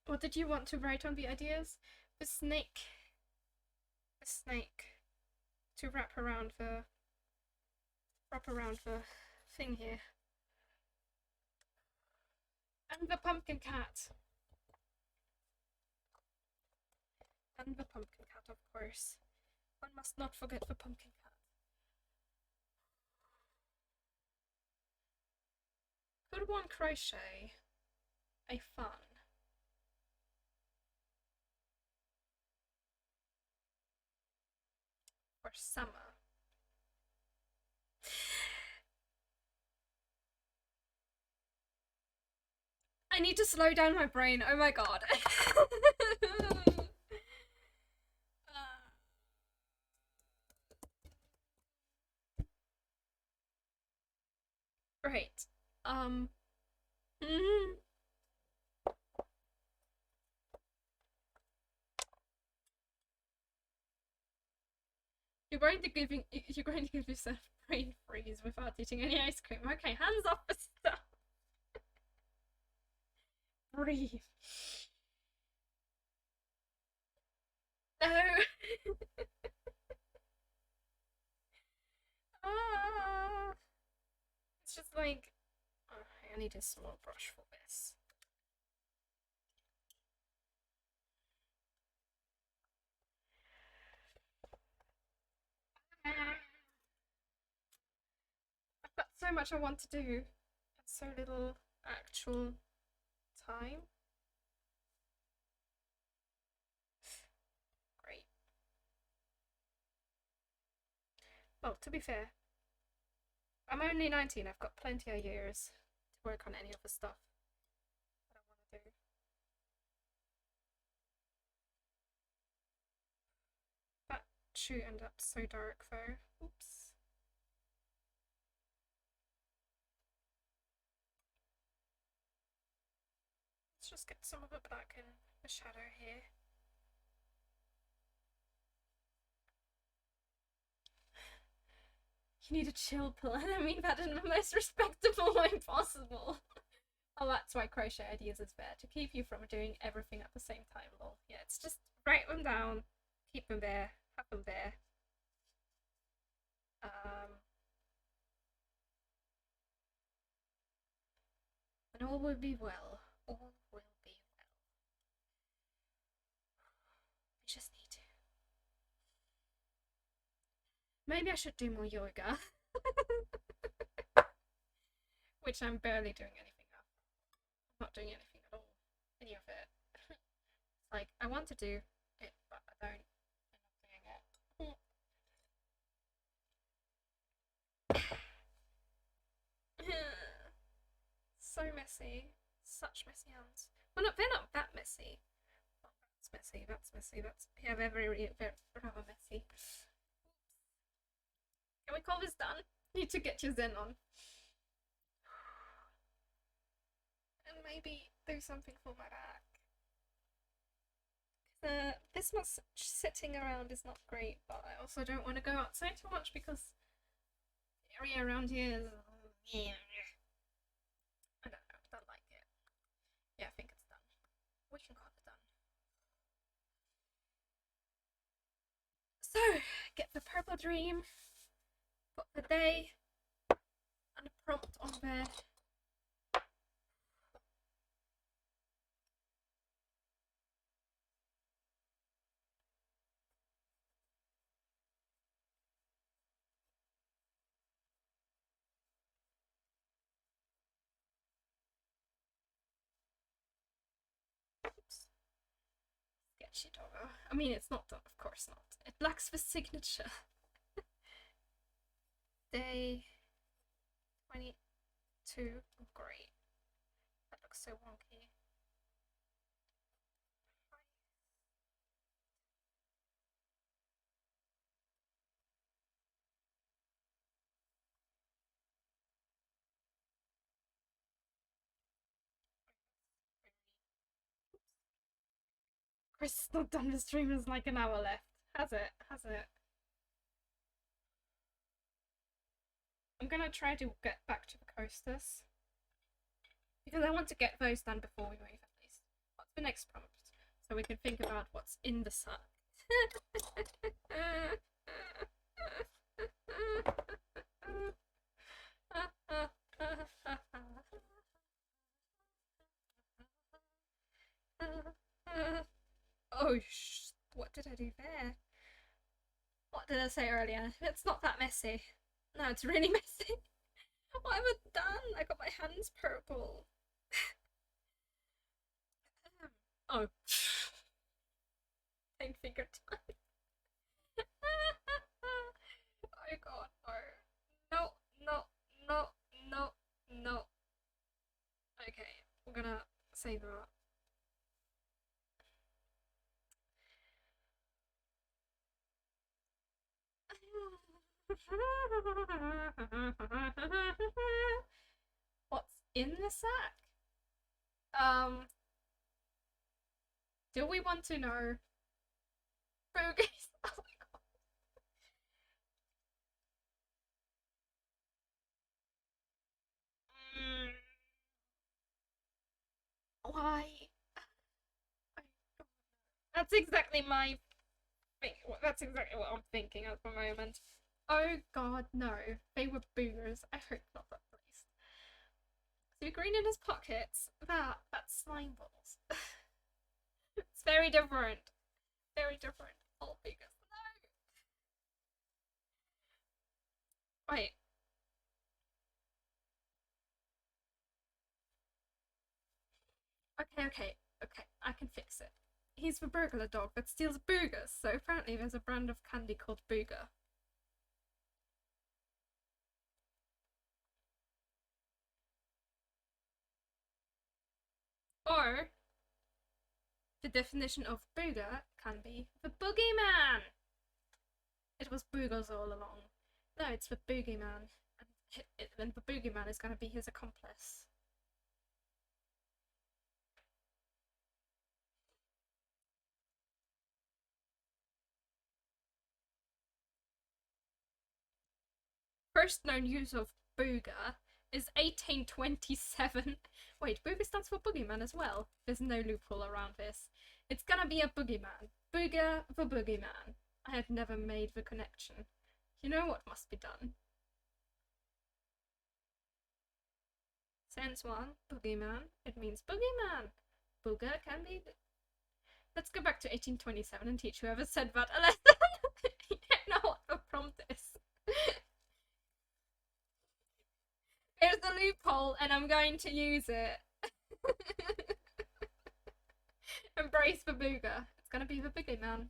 What did you want to write on the ideas? The snake. The snake. To wrap around the thing here. And the pumpkin cat. And the pumpkin cat, of course. One must not forget the pumpkin cat. Could one crochet a fun for summer? I need to slow down my brain. Oh my god. Right. You're going to give yourself brain freeze without eating any ice cream. Okay, hands off the stuff. Breathe. No. It's just like, oh, I need a small brush for this. I've got so much I want to do, and so little actual time. Great. Well, to be fair, I'm only 19. I've got plenty of years to work on any of the stuff that I want to do. That shoe ended up so dark though. Oops. Let's just get some of it black in the shadow here. You need a chill pill, and I mean that in the most respectable way possible. Oh, that's why crochet ideas is there, to keep you from doing everything at the same time, lol. Yeah, it's just write them down, keep them there, have them there. And all will be well. All will be well. I just need to. Maybe I should do more yoga. Which I'm barely doing anything of. I'm not doing anything at all. Any of it. Like, I want to do it, but I don't end up doing it. So messy. Such messy hands. Well, they're not that messy. Oh, that's messy, that's messy, that's. Yeah, they're very rather messy. Can we call this done? Need to get your zen on. And maybe do something for my back. This this much sitting around is not great, but I also don't want to go outside too much because the area around here is. I don't like it. Yeah, I think it's done. We can call it done. So, get the purple dream, put the day, and a prompt on there. Oops. Sketchy doggo. I mean, it's not done, of course not. It lacks the signature. Day 22. Oh, great. That looks so wonky. Chris has not done the stream. There's like an hour left. Has it? Has it? I'm gonna try to get back to the coasters because I want to get those done before we move at least. What's the next prompt? So we can think about what's in the sack. Oh, what did I do there? What did I say earlier? It's not that messy. No, it's really messy. What have I done? I got my hands purple. Oh. Take finger time. Oh god, no. No, no, no, no, no. Okay, we're gonna say that. What's in the sack? Do we want to know? Boogies. Oh my god. Why? That's exactly my thing. That's exactly what I'm thinking at the moment. Oh god, no. They were boogers. I hope not at least. See green in his pockets? That's slime balls. It's very different. Very different. All boogers. No. Wait. Okay. I can fix it. He's the burglar dog that steals boogers, so apparently there's a brand of candy called Booger. Or the definition of booger can be the boogeyman. It was boogers all along. No, it's the boogeyman. And the boogeyman is going to be his accomplice. First known use of booger is 1827. Wait, booger stands for boogeyman as well. There's no loophole around this. It's gonna be a boogeyman. Booger the boogeyman. I had never made the connection. You know what must be done? Sense one, boogeyman. It means boogeyman. Booger can be. Let's go back to 1827 and teach whoever said that a lesson. You don't know what the prompt is. Here's the loophole, and I'm going to use it. Embrace the booger. It's gonna be the boogeyman.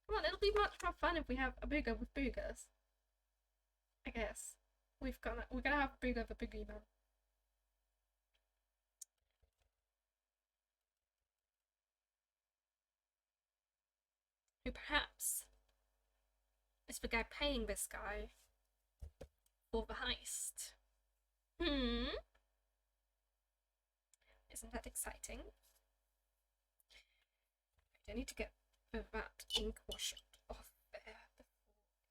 Come on, it'll be much more fun if we have a booger with boogers. I guess. We're gonna have booger the boogeyman. Who perhaps is the guy paying this guy for the heist. Isn't that exciting? I need to get that ink washed off there before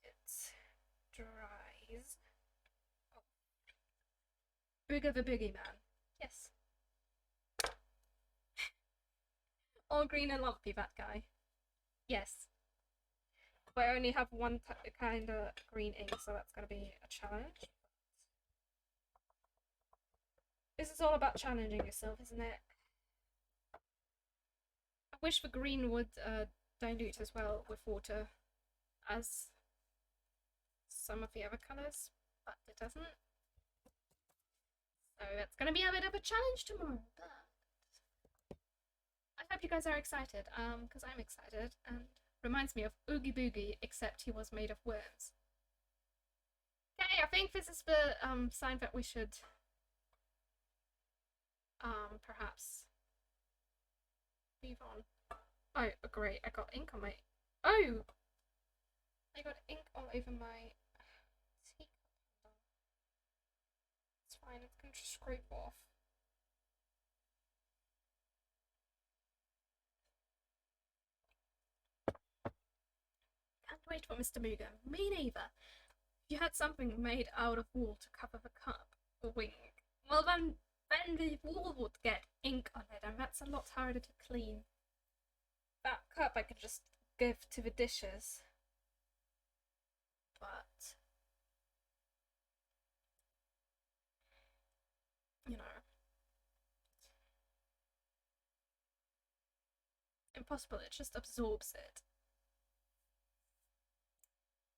it dries. Oh. Booger the Boogie Man. Yes. All green and lumpy, that guy. Yes. But I only have one kind of green ink, so that's going to be a challenge. This is all about challenging yourself, isn't it? I wish the green would dilute as well with water as some of the other colours, but it doesn't. So it's going to be a bit of a challenge tomorrow, but I hope you guys are excited, because I'm excited, and reminds me of Oogie Boogie, except he was made of worms. Okay, I think this is the sign that we should perhaps move on. Oh, great, I got ink on my... Oh! I got ink all over my teacup. It's fine, I can just scrape off. Can't wait for Mr. Mooger. Me neither. If you had something made out of wool to cover the cup or wing, well then the wool would get ink on it, and that's a lot harder to clean. That cup I could just give to the dishes, but you know, impossible. It just absorbs it.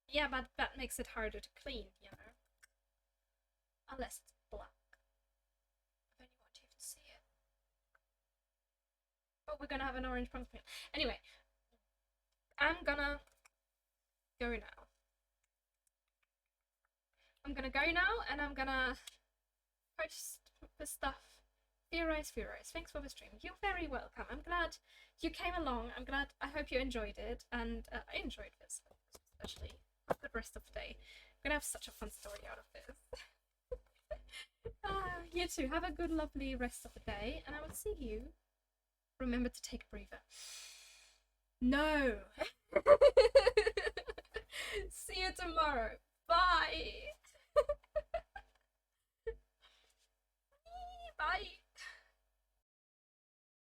Yeah, but that makes it harder to clean, you know, unless it's black. Then you won't even see it. But we're gonna have an orange pumpkin. Anyway, I'm gonna go now. And I'm gonna post the stuff. Theorize. Thanks for the stream. You're very welcome. I'm glad you came along. I hope you enjoyed it, and I enjoyed this, especially the rest of the day. I'm gonna have such a fun story out of this. You too. Have a good, lovely rest of the day, and I will see you. Remember to take a breather. No. See you tomorrow. Bye. Bye.